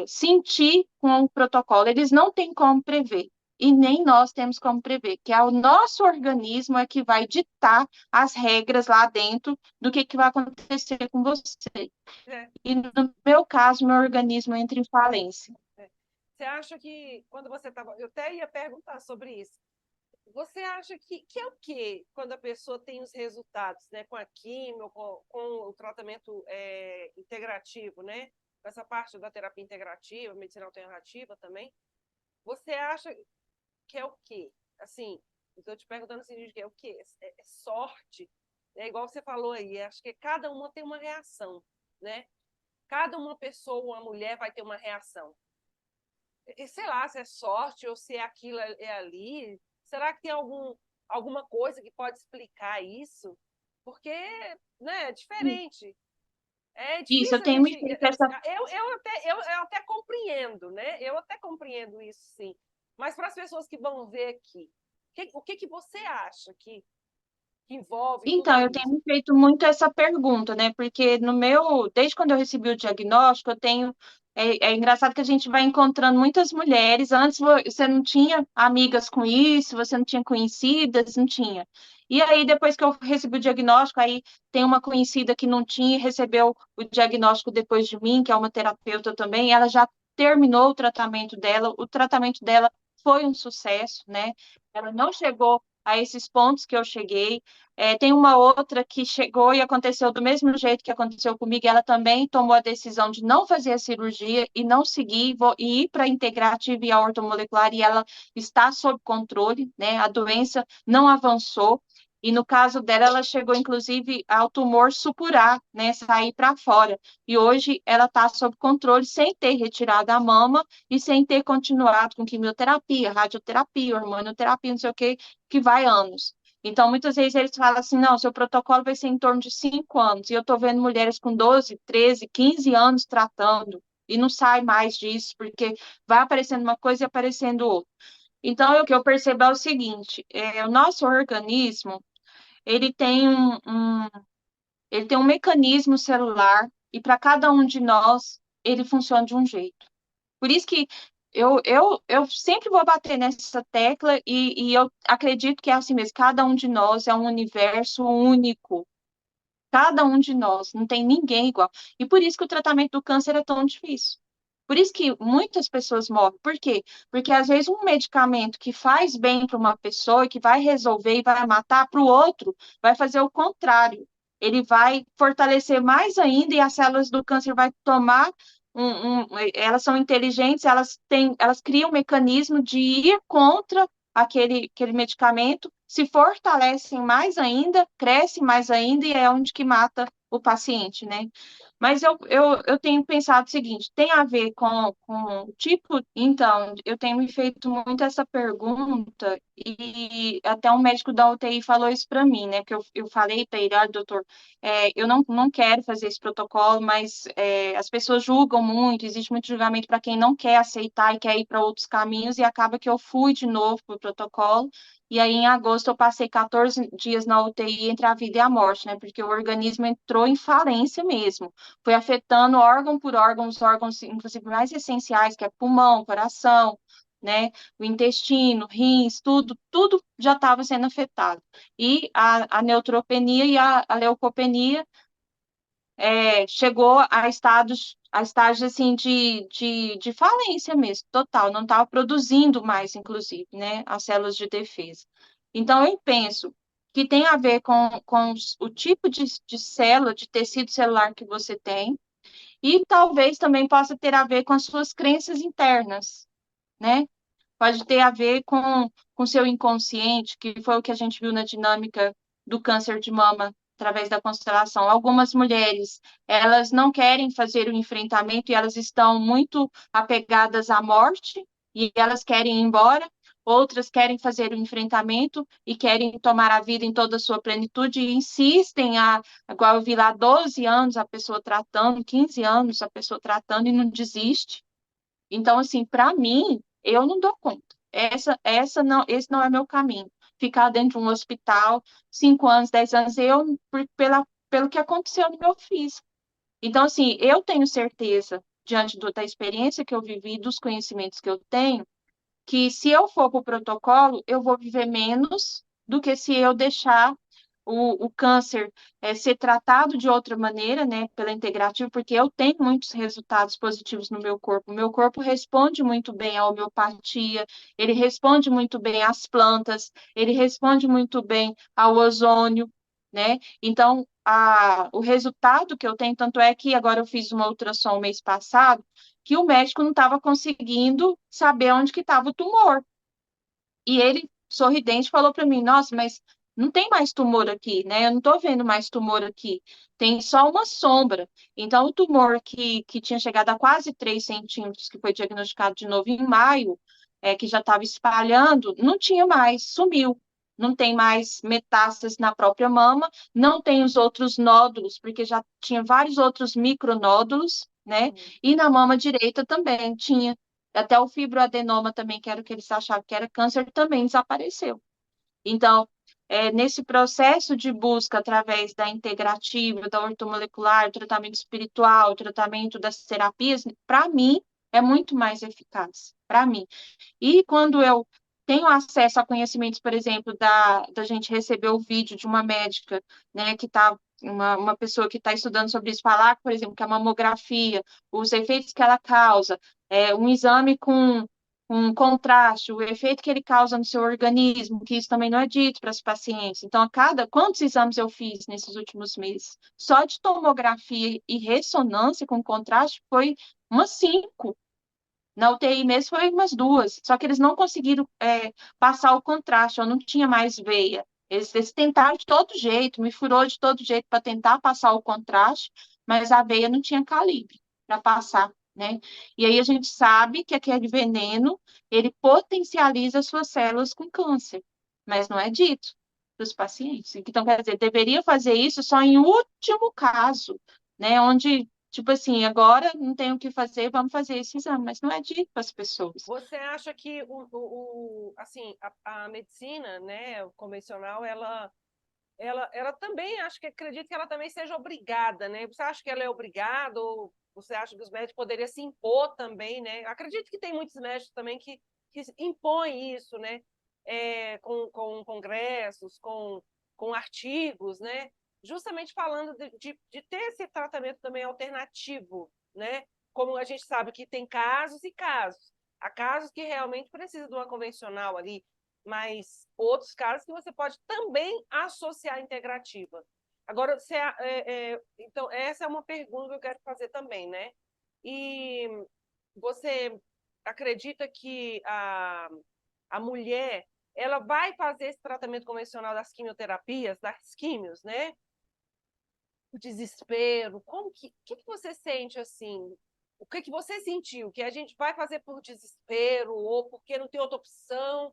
S2: sentir com o protocolo. Eles não têm como prever. E nem nós temos como prever, que é o nosso organismo é que vai ditar as regras lá dentro do que vai acontecer com você.
S1: é,
S2: E no meu caso, meu organismo entra em falência.
S1: você acha que quando você estava. Eu até ia perguntar sobre isso. Você acha que é o quê quando a pessoa tem os resultados, né, com a quimio, com o tratamento integrativo, né, com essa parte da terapia integrativa, medicina alternativa também? Você acha que é o quê? Assim, estou te perguntando assim, que é o quê? É sorte? É igual você falou aí, acho que cada uma tem uma reação, né? Cada uma pessoa, uma mulher vai ter uma reação. E sei lá, se é sorte ou se é aquilo é ali. Será que tem alguma coisa que pode explicar isso? Porque, né, é diferente. É
S2: Isso, eu
S1: difícil a
S2: tenho
S1: gente.
S2: me feito essa.
S1: Eu até compreendo, né? Eu até compreendo isso, sim. Mas para as pessoas que vão ver aqui, o que você acha que envolve tudo
S2: Então, eu tenho
S1: isso?
S2: me feito muito essa pergunta, né? Porque desde quando eu recebi o diagnóstico, eu tenho é engraçado que a gente vai encontrando muitas mulheres. Antes você não tinha amigas com isso, você não tinha conhecidas, não tinha. E aí, depois que eu recebi o diagnóstico, aí tem uma conhecida que não tinha, recebeu o diagnóstico depois de mim, que é uma terapeuta também, ela já terminou o tratamento dela foi um sucesso, né? Ela não chegou a esses pontos que eu cheguei. Tem uma outra que chegou e aconteceu do mesmo jeito que aconteceu comigo, ela também tomou a decisão de não fazer a cirurgia e não seguir, e ir para a integrativa e a ortomolecular, e ela está sob controle, né? A doença não avançou, e no caso dela, ela chegou, inclusive, ao tumor supurar, né? Sair para fora. E hoje ela está sob controle, sem ter retirado a mama e sem ter continuado com quimioterapia, radioterapia, hormonioterapia, não sei o que vai anos. Então, muitas vezes eles falam assim, não, seu protocolo vai ser em torno de 5 anos. E eu estou vendo mulheres com 12, 13, 15 anos tratando e não sai mais disso, porque vai aparecendo uma coisa e aparecendo outra. Então, o que eu percebo é o seguinte, o nosso organismo, ele tem ele tem um mecanismo celular e para cada um de nós, ele funciona de um jeito. Por isso que eu sempre vou bater nessa tecla e eu acredito que é assim mesmo. Cada um de nós é um universo único. Cada um de nós, não tem ninguém igual. E por isso que o tratamento do câncer é tão difícil. Por isso que muitas pessoas morrem. Por quê? Porque às vezes um medicamento que faz bem para uma pessoa, e que vai resolver e vai matar, para o outro, vai fazer o contrário. Ele vai fortalecer mais ainda e as células do câncer vai tomar elas são inteligentes, elas criam um mecanismo de ir contra aquele medicamento, se fortalecem mais ainda, crescem mais ainda, e é onde que mata o paciente, né? Mas eu tenho pensado o seguinte, tem a ver com o tipo, então, eu tenho me feito muito essa pergunta, e até um médico da UTI falou isso para mim, né? Porque eu falei para ele, olha, doutor, eu não quero fazer esse protocolo, mas as pessoas julgam muito, existe muito julgamento para quem não quer aceitar e quer ir para outros caminhos, e acaba que eu fui de novo para o protocolo, e aí em agosto eu passei 14 dias na UTI entre a vida e a morte, né? Porque o organismo entrou em falência mesmo, foi afetando órgão por órgão, os órgãos, inclusive, mais essenciais, que é pulmão, coração, né? O intestino, rins, tudo já estava sendo afetado. E a neutropenia e a leucopenia chegou a estágios assim, de falência mesmo, total, não estava produzindo mais, inclusive, né, as células de defesa. Então, eu penso que tem a ver com o tipo de célula, de tecido celular que você tem, e talvez também possa ter a ver com as suas crenças internas, né? Pode ter a ver com seu inconsciente, que foi o que a gente viu na dinâmica do câncer de mama através da constelação. Algumas mulheres, elas não querem fazer o enfrentamento e elas estão muito apegadas à morte e elas querem ir embora. Outras querem fazer o enfrentamento e querem tomar a vida em toda a sua plenitude e insistem igual eu vi lá, 12 anos a pessoa tratando, 15 anos a pessoa tratando e não desiste. Então, assim, para mim, eu não dou conta. Esse não é meu caminho. Ficar dentro de um hospital, 5 anos, 10 anos, pelo que aconteceu no meu físico. Então, assim, eu tenho certeza, diante da experiência que eu vivi, dos conhecimentos que eu tenho, que se eu for para o protocolo, eu vou viver menos do que se eu deixar o câncer ser tratado de outra maneira, né, pela integrativa, porque eu tenho muitos resultados positivos no meu corpo. O meu corpo responde muito bem à homeopatia, ele responde muito bem às plantas, ele responde muito bem ao ozônio, né? Então, o resultado que eu tenho, tanto é que agora eu fiz uma ultrassom mês passado, que o médico não estava conseguindo saber onde que estava o tumor. E ele, sorridente, falou para mim, nossa, mas não tem mais tumor aqui, né? Eu não estou vendo mais tumor aqui. Tem só uma sombra. Então, o tumor que tinha chegado a quase 3 centímetros, que foi diagnosticado de novo em maio, que já estava espalhando, não tinha mais, sumiu. Não tem mais metástases na própria mama, não tem os outros nódulos, porque já tinha vários outros micronódulos, né? E na mama direita também tinha. Até o fibroadenoma também, que era o que eles achavam que era câncer, também desapareceu. Então, nesse processo de busca através da integrativa, da ortomolecular, tratamento espiritual, tratamento das terapias, para mim, é muito mais eficaz, para mim. E quando eu tenho acesso a conhecimentos, por exemplo, da gente receber o vídeo de uma médica, né, que está, uma pessoa que está estudando sobre isso, falar, por exemplo, que a mamografia, os efeitos que ela causa, um exame com um contraste, o efeito que ele causa no seu organismo, que isso também não é dito para os pacientes. Então, quantos exames eu fiz nesses últimos meses? Só de tomografia e ressonância com contraste foi umas 5. Na UTI mesmo foi umas 2, só que eles não conseguiram passar o contraste, eu não tinha mais veia. Eles tentaram de todo jeito, me furou de todo jeito para tentar passar o contraste, mas a veia não tinha calibre para passar, né? E aí a gente sabe que aquele veneno, ele potencializa as suas células com câncer, mas não é dito para os pacientes. Então, quer dizer, deveria fazer isso só em último caso, né? Onde tipo assim, agora não tenho o que fazer, vamos fazer esse exame, mas não é dito para as pessoas.
S1: Você acha que assim, a medicina, né, convencional, ela também, acho que acredito que ela também seja obrigada, né? Você acha que ela é obrigada ou você acha que os médicos poderiam se impor também, né? Acredito que tem muitos médicos também que impõem isso, né? Com congressos, com artigos, né? Justamente falando de ter esse tratamento também alternativo, né? Como a gente sabe que tem casos e casos. Há casos que realmente precisam de uma convencional ali, mas outros casos que você pode também associar a integrativa. Agora, então, essa é uma pergunta que eu quero fazer também, né? E você acredita que a mulher ela vai fazer esse tratamento convencional das quimioterapias, das químios, né? O desespero, que você sente assim? O que você sentiu? Que a gente vai fazer por desespero, ou porque não tem outra opção,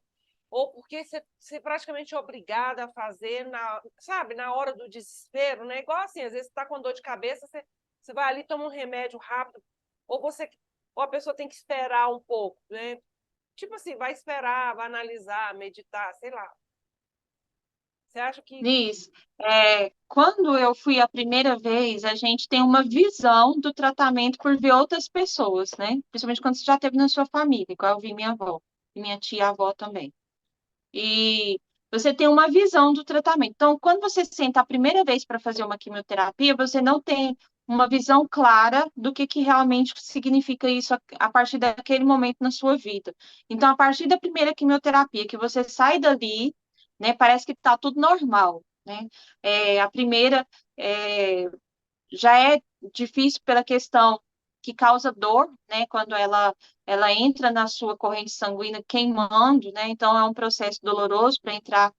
S1: ou porque você praticamente é obrigada a fazer, sabe, na hora do desespero, né? Igual assim, às vezes você está com dor de cabeça, você vai ali, toma um remédio rápido, ou a pessoa tem que esperar um pouco, né? Tipo assim, vai esperar, vai analisar, meditar, sei lá. Você acha que...
S2: Liz, quando eu fui a primeira vez, a gente tem uma visão do tratamento por ver outras pessoas, né? Principalmente quando você já teve na sua família, igual eu vi minha avó e minha tia-avó também. E você tem uma visão do tratamento. Então, quando você senta a primeira vez para fazer uma quimioterapia, você não tem uma visão clara do que realmente significa isso a partir daquele momento na sua vida. Então, a partir da primeira quimioterapia, que você sai dali, né, parece que está tudo normal, né? A primeira já é difícil pela questão que causa dor, né, quando ela entra na sua corrente sanguínea queimando, né, então é um processo doloroso para entrar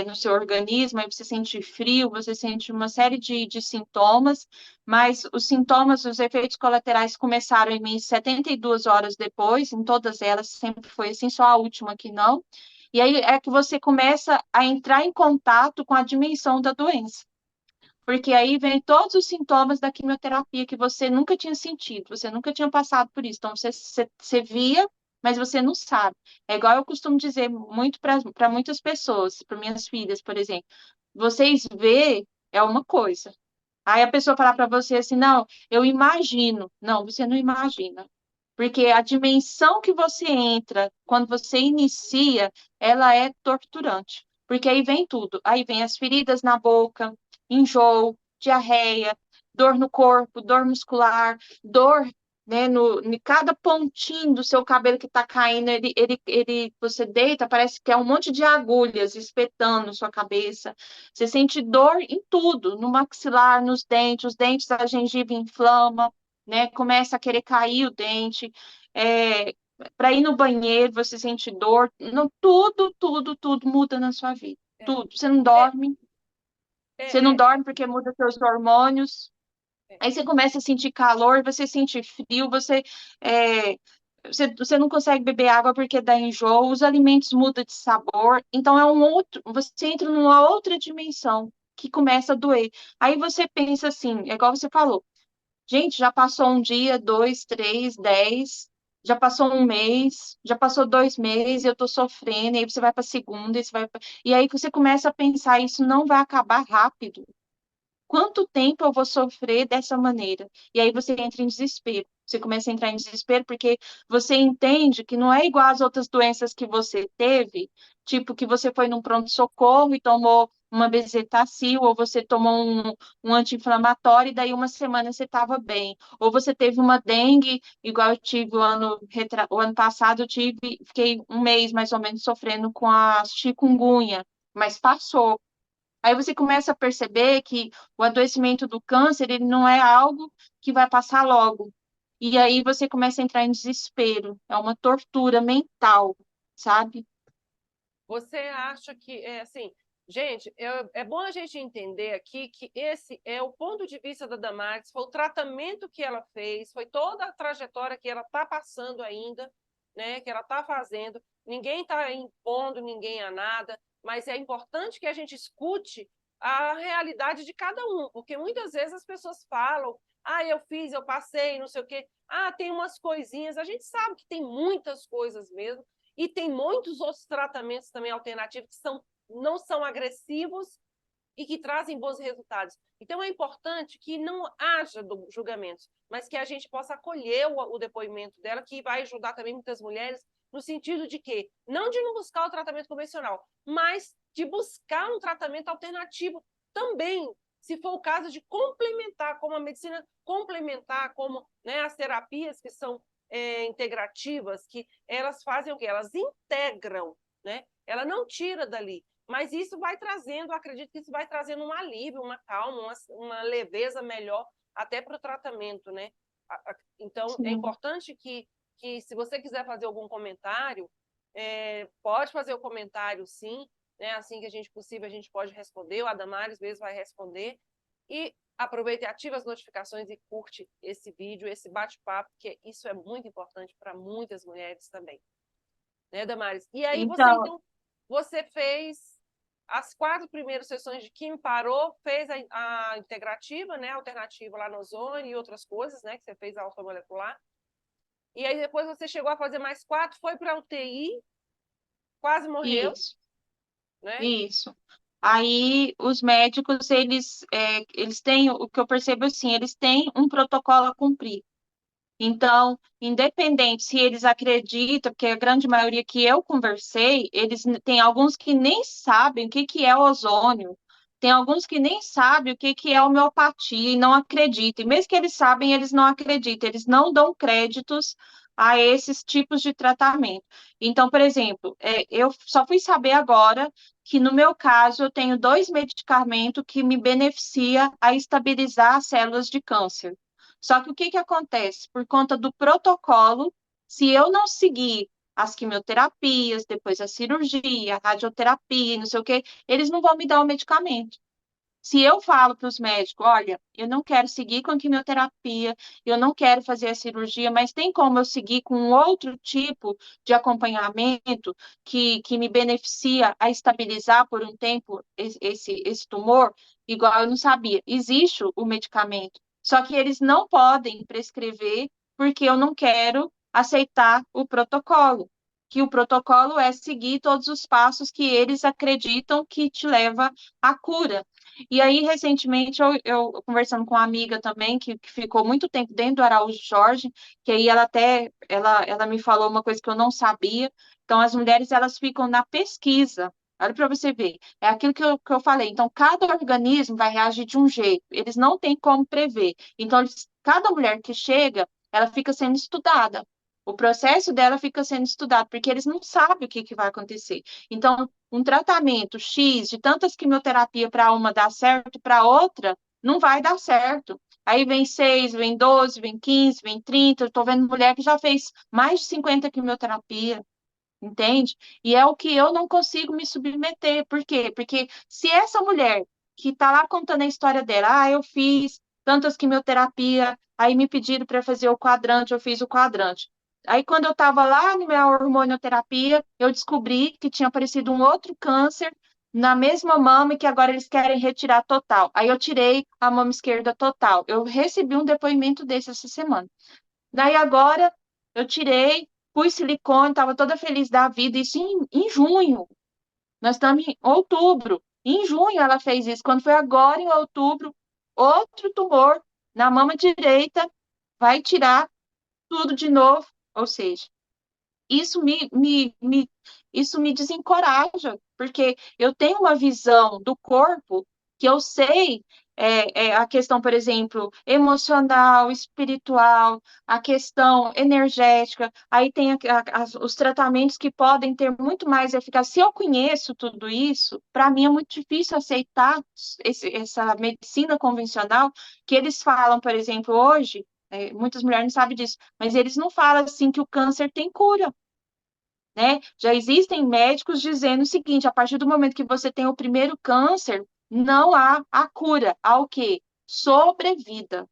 S2: no seu organismo, aí você sente frio, você sente uma série de sintomas, mas os sintomas, os efeitos colaterais começaram em mim 72 horas depois, em todas elas sempre foi assim, só a última que não, e aí é que você começa a entrar em contato com a dimensão da doença. Porque aí vem todos os sintomas da quimioterapia que você nunca tinha sentido, você nunca tinha passado por isso. Então, você via, mas você não sabe. É igual eu costumo dizer muito para muitas pessoas, para minhas filhas, por exemplo. Vocês vê é uma coisa. Aí a pessoa falar para você assim, não, eu imagino. Não, você não imagina. Porque a dimensão que você entra quando você inicia, ela é torturante. Porque aí vem tudo. Aí vem as feridas na boca, enjoo, diarreia, dor no corpo, dor muscular, dor, né, em cada pontinho do seu cabelo que está caindo, você deita, parece que é um monte de agulhas espetando sua cabeça. Você sente dor em tudo, no maxilar, nos dentes, os dentes, a gengiva inflama, né? Começa a querer cair o dente. Para ir no banheiro, você sente dor. Não, tudo muda na sua vida. Tudo. Você não
S1: É,
S2: dorme. Você não
S1: é, é,
S2: dorme porque muda seus hormônios.
S1: é.
S2: Aí você começa a sentir calor, você sente frio, é, você não consegue beber água porque dá enjoo, os alimentos mudam de sabor. Então você entra numa outra dimensão que começa a doer. Aí você pensa assim, é igual você falou, gente, já passou um dia, 2, 3, 10. já passou um mês, já passou 2 meses, eu tô sofrendo, e aí você vai para segunda, e aí você começa a pensar, isso não vai acabar rápido. Quanto tempo eu vou sofrer dessa maneira? E aí você entra em desespero. Você começa a entrar em desespero porque você entende que não é igual às outras doenças que você teve, tipo que você foi num pronto-socorro e tomou uma bezetacil, ou você tomou um anti-inflamatório e daí uma semana você estava bem. Ou você teve uma dengue, igual eu tive o ano passado, fiquei um mês mais ou menos sofrendo com a chikungunya, mas passou. Aí você começa a perceber que o adoecimento do câncer, ele não é algo que vai passar logo. E aí você começa a entrar em desespero. É uma tortura mental, sabe?
S1: Você acha que, assim, gente, é bom a gente entender aqui que esse é o ponto de vista da Damares, foi o tratamento que ela fez, foi toda a trajetória que ela está passando ainda, né, que ela está fazendo. Ninguém está impondo ninguém a nada, mas é importante que a gente escute a realidade de cada um, porque muitas vezes as pessoas falam, ah, eu fiz, eu passei, não sei o quê, ah, tem umas coisinhas, a gente sabe que tem muitas coisas mesmo, e tem muitos outros tratamentos também alternativos que não são agressivos e que trazem bons resultados. Então, é importante que não haja julgamentos, mas que a gente possa acolher o depoimento dela, que vai ajudar também muitas mulheres, no sentido de que, não de não buscar o tratamento convencional, mas de buscar um tratamento alternativo também, se for o caso de complementar, como a medicina complementar, como, né, as terapias que são integrativas, que elas fazem o quê? Elas integram, né? Ela não tira dali, mas isso vai trazendo, acredito que isso vai trazendo um alívio, uma calma, uma leveza melhor até para o tratamento, né? Então, é
S2: Sim.
S1: importante que se você quiser fazer algum comentário, pode fazer o comentário, sim, né? Assim que a gente possível, a gente pode responder, o Adamares mesmo vai responder, e aproveita e ativa as notificações e curte esse vídeo, esse bate-papo, porque isso é muito importante para muitas mulheres também. Né, Damares? E aí
S2: Então,
S1: você fez as 4 primeiras sessões de quimio, parou, fez a integrativa, né, alternativa lá no ozônio e outras coisas, né, que você fez a ortomolecular. E aí depois você chegou a fazer mais 4, foi para a UTI, quase morreu,
S2: isso,
S1: né?
S2: isso. Aí os médicos, eles têm, o que eu percebo assim, eles têm um protocolo a cumprir. Então, independente se eles acreditam, porque a grande maioria que eu conversei, tem alguns que nem sabem o que que é ozônio, tem alguns que nem sabem o que que é homeopatia e não acreditam. E mesmo que eles sabem, eles não acreditam, eles não dão créditos a esses tipos de tratamento. Então, por exemplo, eu só fui saber agora que no meu caso eu tenho 2 medicamentos que me beneficia a estabilizar as células de câncer. Só que o que que acontece? Por conta do protocolo, se eu não seguir as quimioterapias, depois a cirurgia, a radioterapia, não sei o quê, eles não vão me dar o medicamento. Se eu falo para os médicos, olha, eu não quero seguir com a quimioterapia, eu não quero fazer a cirurgia, mas tem como eu seguir com um outro tipo de acompanhamento que me beneficia a estabilizar por um tempo esse tumor? Igual eu não sabia. Existe o medicamento, só que eles não podem prescrever porque eu não quero aceitar o protocolo. Que o protocolo é seguir todos os passos que eles acreditam que te leva à cura. E aí, recentemente, eu conversando com uma amiga também, que ficou muito tempo dentro do Araújo Jorge, que aí ela me falou uma coisa que eu não sabia. Então, as mulheres, elas ficam na pesquisa. Olha para você ver. É aquilo que eu falei. Então, cada organismo vai reagir de um jeito. Eles não têm como prever. Então, cada mulher que chega, ela fica sendo estudada. O processo dela fica sendo estudado, porque eles não sabem o que que vai acontecer. Então, um tratamento X de tantas quimioterapia para uma dar certo, para outra não vai dar certo. Aí vem 6, vem 12, vem 15, vem 30. Eu estou vendo mulher que já fez mais de 50 quimioterapia, entende? E é o que eu não consigo me submeter. Por quê? Porque se essa mulher que está lá contando a história dela, eu fiz tantas quimioterapia, aí me pediram para fazer o quadrante, eu fiz o quadrante. Aí, quando eu estava lá na minha hormonioterapia, eu descobri que tinha aparecido um outro câncer na mesma mama e que agora eles querem retirar total. Aí, eu tirei a mama esquerda total. Eu recebi um depoimento desse essa semana. Daí, agora, Eu tirei, pus silicone, estava toda feliz da vida, isso em junho. Nós estamos em outubro. Em junho ela fez isso. Quando foi agora, em outubro, outro tumor na mama direita, vai tirar tudo de novo. Ou seja, isso isso me desencoraja, porque eu tenho uma visão do corpo que eu sei a questão, por exemplo, emocional, espiritual, a questão energética, aí tem os tratamentos que podem ter muito mais eficácia. Se eu conheço tudo isso, para mim é muito difícil aceitar essa medicina convencional que eles falam, por exemplo, hoje, muitas mulheres não sabem disso, mas eles não falam assim que o câncer tem cura, né? Já existem médicos dizendo o seguinte: a partir do momento que você tem o primeiro câncer, não há a cura, há o quê? Sobrevida.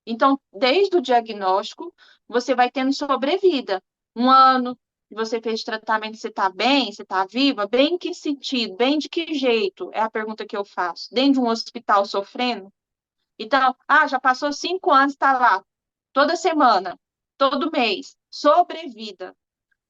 S2: Então, desde o diagnóstico, você vai tendo sobrevida. 1 ano, você fez tratamento, você está bem, você está viva? Bem em que sentido? Bem de que jeito? É a pergunta que eu faço. Dentro de um hospital sofrendo? Então, já passou 5 anos, está lá, toda semana, todo mês, sobrevida,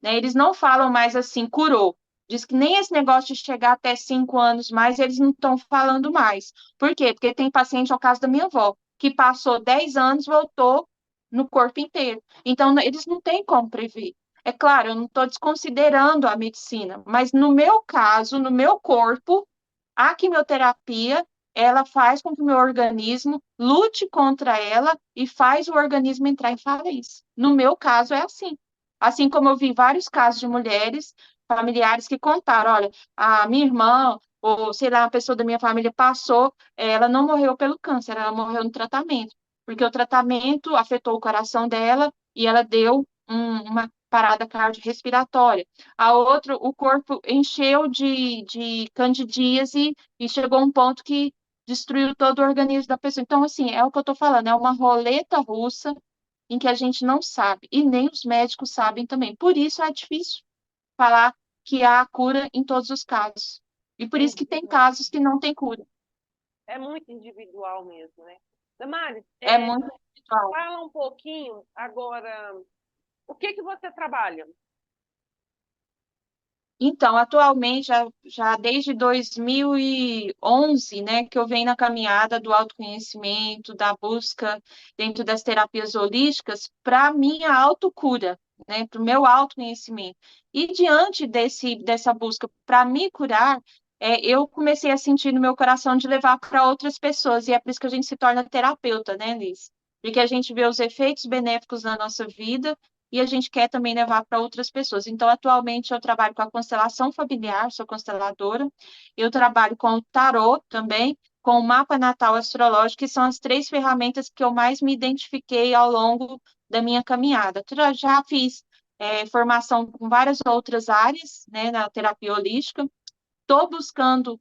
S2: né? Eles não falam mais assim, curou. Diz que nem esse negócio de chegar até 5 anos mais, eles não estão falando mais. Por quê? Porque tem paciente, é o caso da minha avó, que passou 10 anos, voltou no corpo inteiro. Então, eles não têm como prever. É claro, eu não estou desconsiderando a medicina, mas no meu caso, no meu corpo, a quimioterapia, ela faz com que o meu organismo lute contra ela e faz o organismo entrar em falência. No meu caso, é assim. Assim como eu vi vários casos de mulheres, familiares que contaram, olha, a minha irmã, ou sei lá, uma pessoa da minha família passou, ela não morreu pelo câncer, ela morreu no tratamento, porque o tratamento afetou o coração dela e ela deu uma parada cardiorrespiratória. A outra, o corpo encheu de candidíase e chegou a um ponto que destruiu todo o organismo da pessoa. Então, assim, é o que eu estou falando, é uma roleta russa em que a gente não sabe, e nem os médicos sabem também. Por isso é difícil falar que há cura em todos os casos. E por isso que tem casos que não tem cura.
S1: É muito individual mesmo, né? Damares,
S2: É muito individual.
S1: fala um pouquinho agora, o que que você trabalha?
S2: Então, atualmente, já desde 2011, né, que eu venho na caminhada do autoconhecimento, da busca dentro das terapias holísticas para minha autocura, né, para o meu autoconhecimento. E diante dessa busca para me curar, eu comecei a sentir no meu coração de levar para outras pessoas, e é por isso que a gente se torna terapeuta, né, Liz? Porque a gente vê os efeitos benéficos na nossa vida e a gente quer também levar para outras pessoas. Então, atualmente, eu trabalho com a constelação familiar, sou consteladora, eu trabalho com o tarô também, com o mapa natal astrológico, que são as 3 ferramentas que eu mais me identifiquei ao longo da minha caminhada. Já fiz formação com várias outras áreas, né, na terapia holística, estou buscando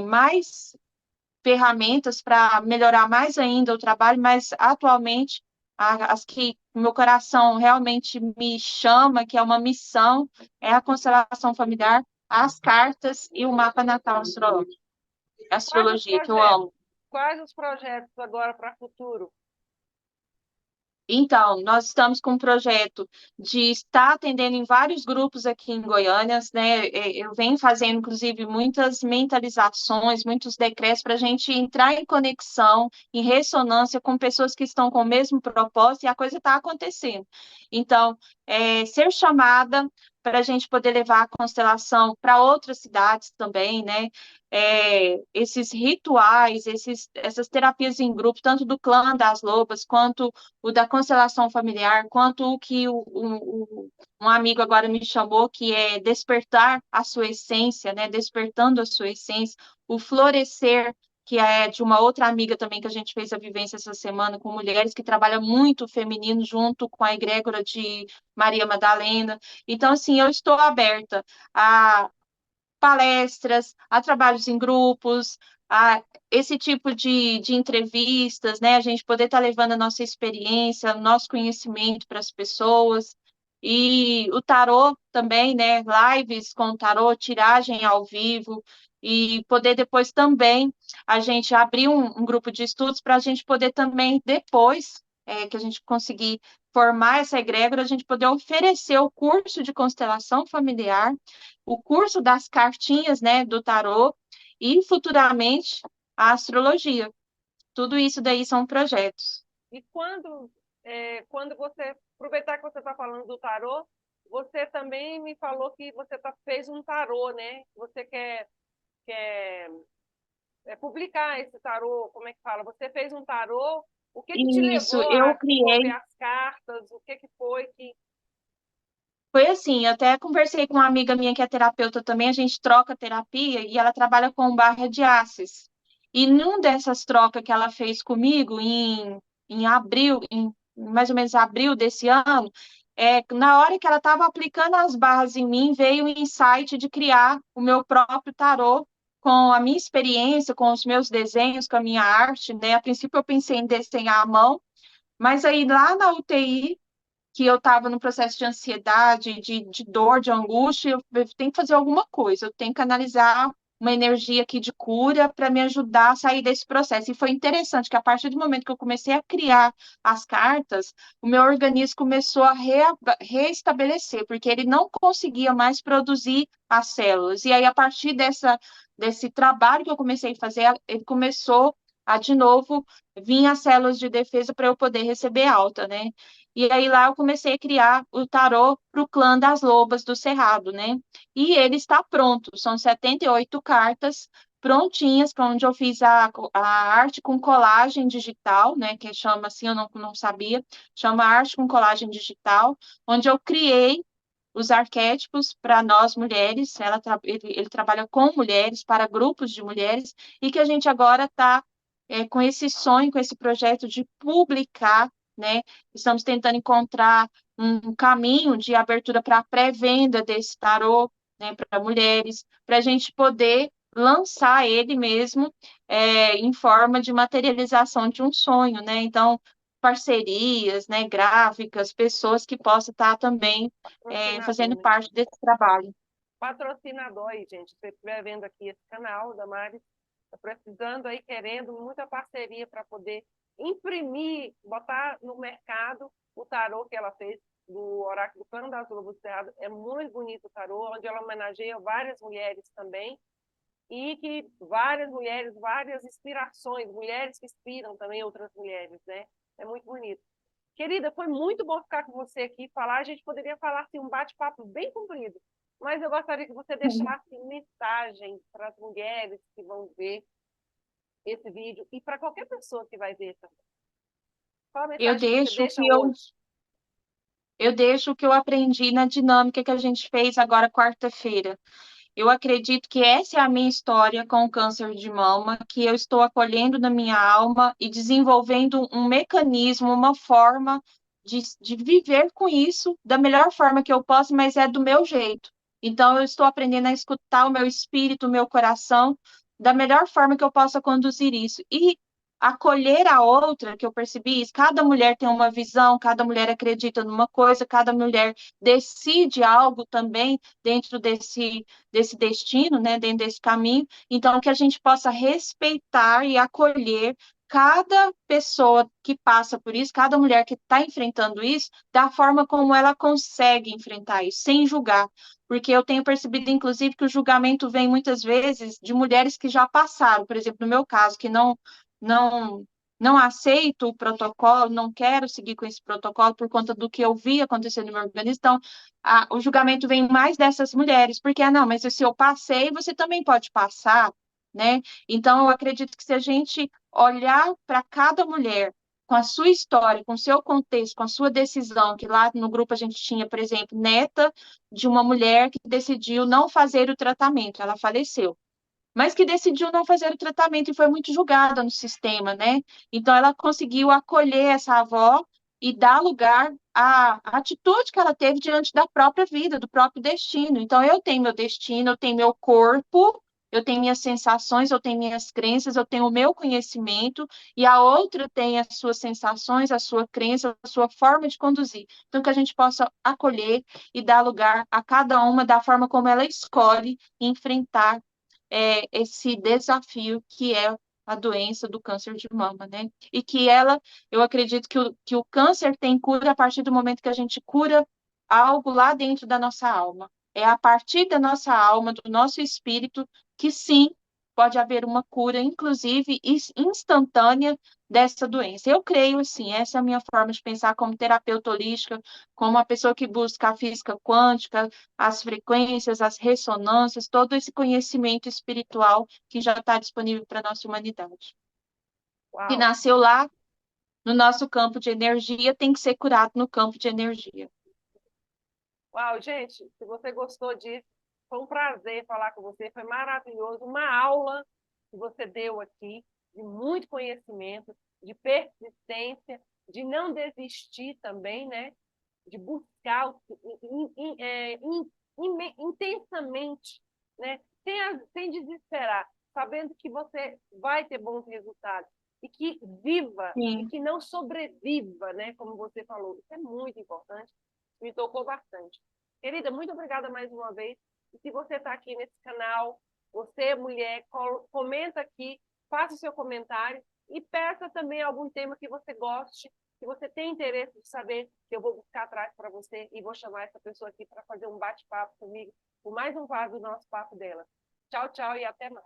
S2: mais ferramentas para melhorar mais ainda o trabalho, mas atualmente as que o meu coração realmente me chama, que é uma missão, é a constelação familiar, as cartas e o mapa natal astrológico, astrologia, que eu amo.
S1: Quais os projetos agora para o futuro?
S2: Então, nós estamos com um projeto de estar atendendo em vários grupos aqui em Goiânia, né? Eu venho fazendo, inclusive, muitas mentalizações, muitos decretos para a gente entrar em conexão, em ressonância com pessoas que estão com o mesmo propósito e a coisa está acontecendo. Então, ser chamada para a gente poder levar a constelação para outras cidades também, né? Esses rituais, essas terapias em grupo, tanto do clã das lobas, quanto o da constelação familiar, quanto o que um amigo agora me chamou, que é despertar a sua essência, né? Despertando a sua essência, o florescer, que é de uma outra amiga também que a gente fez a vivência essa semana com mulheres que trabalham muito o feminino junto com a egrégora de Maria Madalena. Então, assim, eu estou aberta a palestras, a trabalhos em grupos, a esse tipo de entrevistas, né? A gente poder estar levando a nossa experiência, o nosso conhecimento para as pessoas. E o tarô também, né? Lives com o tarô, tiragem ao vivo, e poder depois também a gente abrir um grupo de estudos para a gente poder também, depois que a gente conseguir formar essa egrégora, a gente poder oferecer o curso de constelação familiar, o curso das cartinhas, né, do tarô e futuramente a astrologia. Tudo isso daí são projetos.
S1: E quando você, aproveitar que você está falando do tarô, você também me falou que você fez um tarô, né? Você quer publicar esse tarô, como é que fala? Você fez um tarô, o que te
S2: Isso,
S1: levou a
S2: eu
S1: desenvolver
S2: criei.
S1: as cartas? O que foi que...
S2: Foi assim, eu até conversei com uma amiga minha que é terapeuta também, a gente troca terapia e ela trabalha com barra de axis. E num dessas trocas que ela fez comigo em abril, em mais ou menos abril desse ano, na hora que ela estava aplicando as barras em mim, veio o insight de criar o meu próprio tarô com a minha experiência, com os meus desenhos, com a minha arte, né? A princípio eu pensei em desenhar à mão, mas aí lá na UTI que eu estava no processo de ansiedade, de dor, de angústia, eu tenho que fazer alguma coisa, eu tenho que canalizar uma energia aqui de cura para me ajudar a sair desse processo. E foi interessante que a partir do momento que eu comecei a criar as cartas, o meu organismo começou a reestabelecer, porque ele não conseguia mais produzir as células. E aí, a partir desse trabalho que eu comecei a fazer, ele começou a, de novo, vir as células de defesa para eu poder receber alta, né? E aí lá eu comecei a criar o tarô para o clã das lobas do Cerrado, né? E ele está pronto, são 78 cartas prontinhas, para onde eu fiz a arte com colagem digital, né? Que chama assim, eu não sabia, chama arte com colagem digital, onde eu criei os arquétipos para nós mulheres, ele trabalha com mulheres, para grupos de mulheres, e que a gente agora está com esse sonho, com esse projeto de publicar, né? Estamos tentando encontrar um caminho de abertura para a pré-venda desse tarô, né, para mulheres, para a gente poder lançar ele mesmo em forma de materialização de um sonho, né? Então, parcerias, né, gráficas, pessoas que possam estar também
S1: Patrocinador,
S2: fazendo
S1: né?
S2: parte desse trabalho.
S1: Patrocinador aí, gente. Se você estiver vendo aqui esse canal da Mari, está precisando aí, querendo muita parceria para poder imprimir, botar no mercado o tarô que ela fez do Oráculo do Cano das Lobos do Cerrado. É muito bonito o tarô, onde ela homenageia várias mulheres também, e que várias mulheres, várias inspirações, mulheres que inspiram também outras mulheres, né? É muito bonito. Querida, foi muito bom ficar com você aqui, falar. A gente poderia falar assim, um bate-papo bem comprido, mas eu gostaria que você deixasse mensagem para as mulheres que vão ver esse vídeo e para qualquer pessoa que vai ver também. Qual a
S2: Eu
S1: mensagem que você
S2: deixo o
S1: deixa
S2: que
S1: hoje?
S2: eu deixo o que eu aprendi na dinâmica que a gente fez agora quarta-feira. Eu acredito que essa é a minha história com o câncer de mama, que eu estou acolhendo na minha alma e desenvolvendo um mecanismo, uma forma de viver com isso da melhor forma que eu posso, mas é do meu jeito. Então, eu estou aprendendo a escutar o meu espírito, o meu coração, da melhor forma que eu possa conduzir isso. E acolher a outra, que eu percebi isso, cada mulher tem uma visão, cada mulher acredita numa coisa, cada mulher decide algo também dentro desse destino, né, dentro desse caminho, então que a gente possa respeitar e acolher cada pessoa que passa por isso, cada mulher que está enfrentando isso, da forma como ela consegue enfrentar isso, sem julgar, porque eu tenho percebido, inclusive, que o julgamento vem muitas vezes de mulheres que já passaram, por exemplo, no meu caso, que não não aceito o protocolo, não quero seguir com esse protocolo por conta do que eu vi acontecer no meu organismo. Então, o julgamento vem mais dessas mulheres, porque, não, mas se eu passei, você também pode passar, né? Então, eu acredito que se a gente olhar para cada mulher com a sua história, com o seu contexto, com a sua decisão, que lá no grupo a gente tinha, por exemplo, neta de uma mulher que decidiu não fazer o tratamento, ela faleceu, mas que decidiu não fazer o tratamento e foi muito julgada no sistema, né? Então, ela conseguiu acolher essa avó e dar lugar à atitude que ela teve diante da própria vida, do próprio destino. Então, eu tenho meu destino, eu tenho meu corpo, eu tenho minhas sensações, eu tenho minhas crenças, eu tenho o meu conhecimento, e a outra tem as suas sensações, a sua crença, a sua forma de conduzir. Então, que a gente possa acolher e dar lugar a cada uma da forma como ela escolhe enfrentar esse desafio que é a doença do câncer de mama, né? E que eu acredito que o câncer tem cura a partir do momento que a gente cura algo lá dentro da nossa alma. É a partir da nossa alma, do nosso espírito, que sim, pode haver uma cura, inclusive instantânea, dessa doença. Eu creio, assim, essa é a minha forma de pensar como terapeuta holística, como uma pessoa que busca a física quântica, as frequências, as ressonâncias, todo esse conhecimento espiritual que já está disponível para a nossa humanidade. Que
S1: Uau!
S2: nasceu lá no nosso campo de energia, tem que ser curado no campo de energia.
S1: Uau, gente, se você gostou disso, foi um prazer falar com você, foi maravilhoso, uma aula que você deu aqui, de muito conhecimento, de persistência, de não desistir também, né? De buscar intensamente, né? Sem desesperar, sabendo que você vai ter bons resultados e que viva e
S2: Sim.
S1: que não sobreviva, né? Como você falou, isso é muito importante, me tocou bastante. Querida, muito obrigada mais uma vez. E se você está aqui nesse canal, você, mulher, comenta aqui, faça o seu comentário e peça também algum tema que você goste, que você tem interesse de saber, que eu vou buscar atrás para você e vou chamar essa pessoa aqui para fazer um bate-papo comigo, por mais um quadro do nosso papo dela. Tchau, tchau e até mais.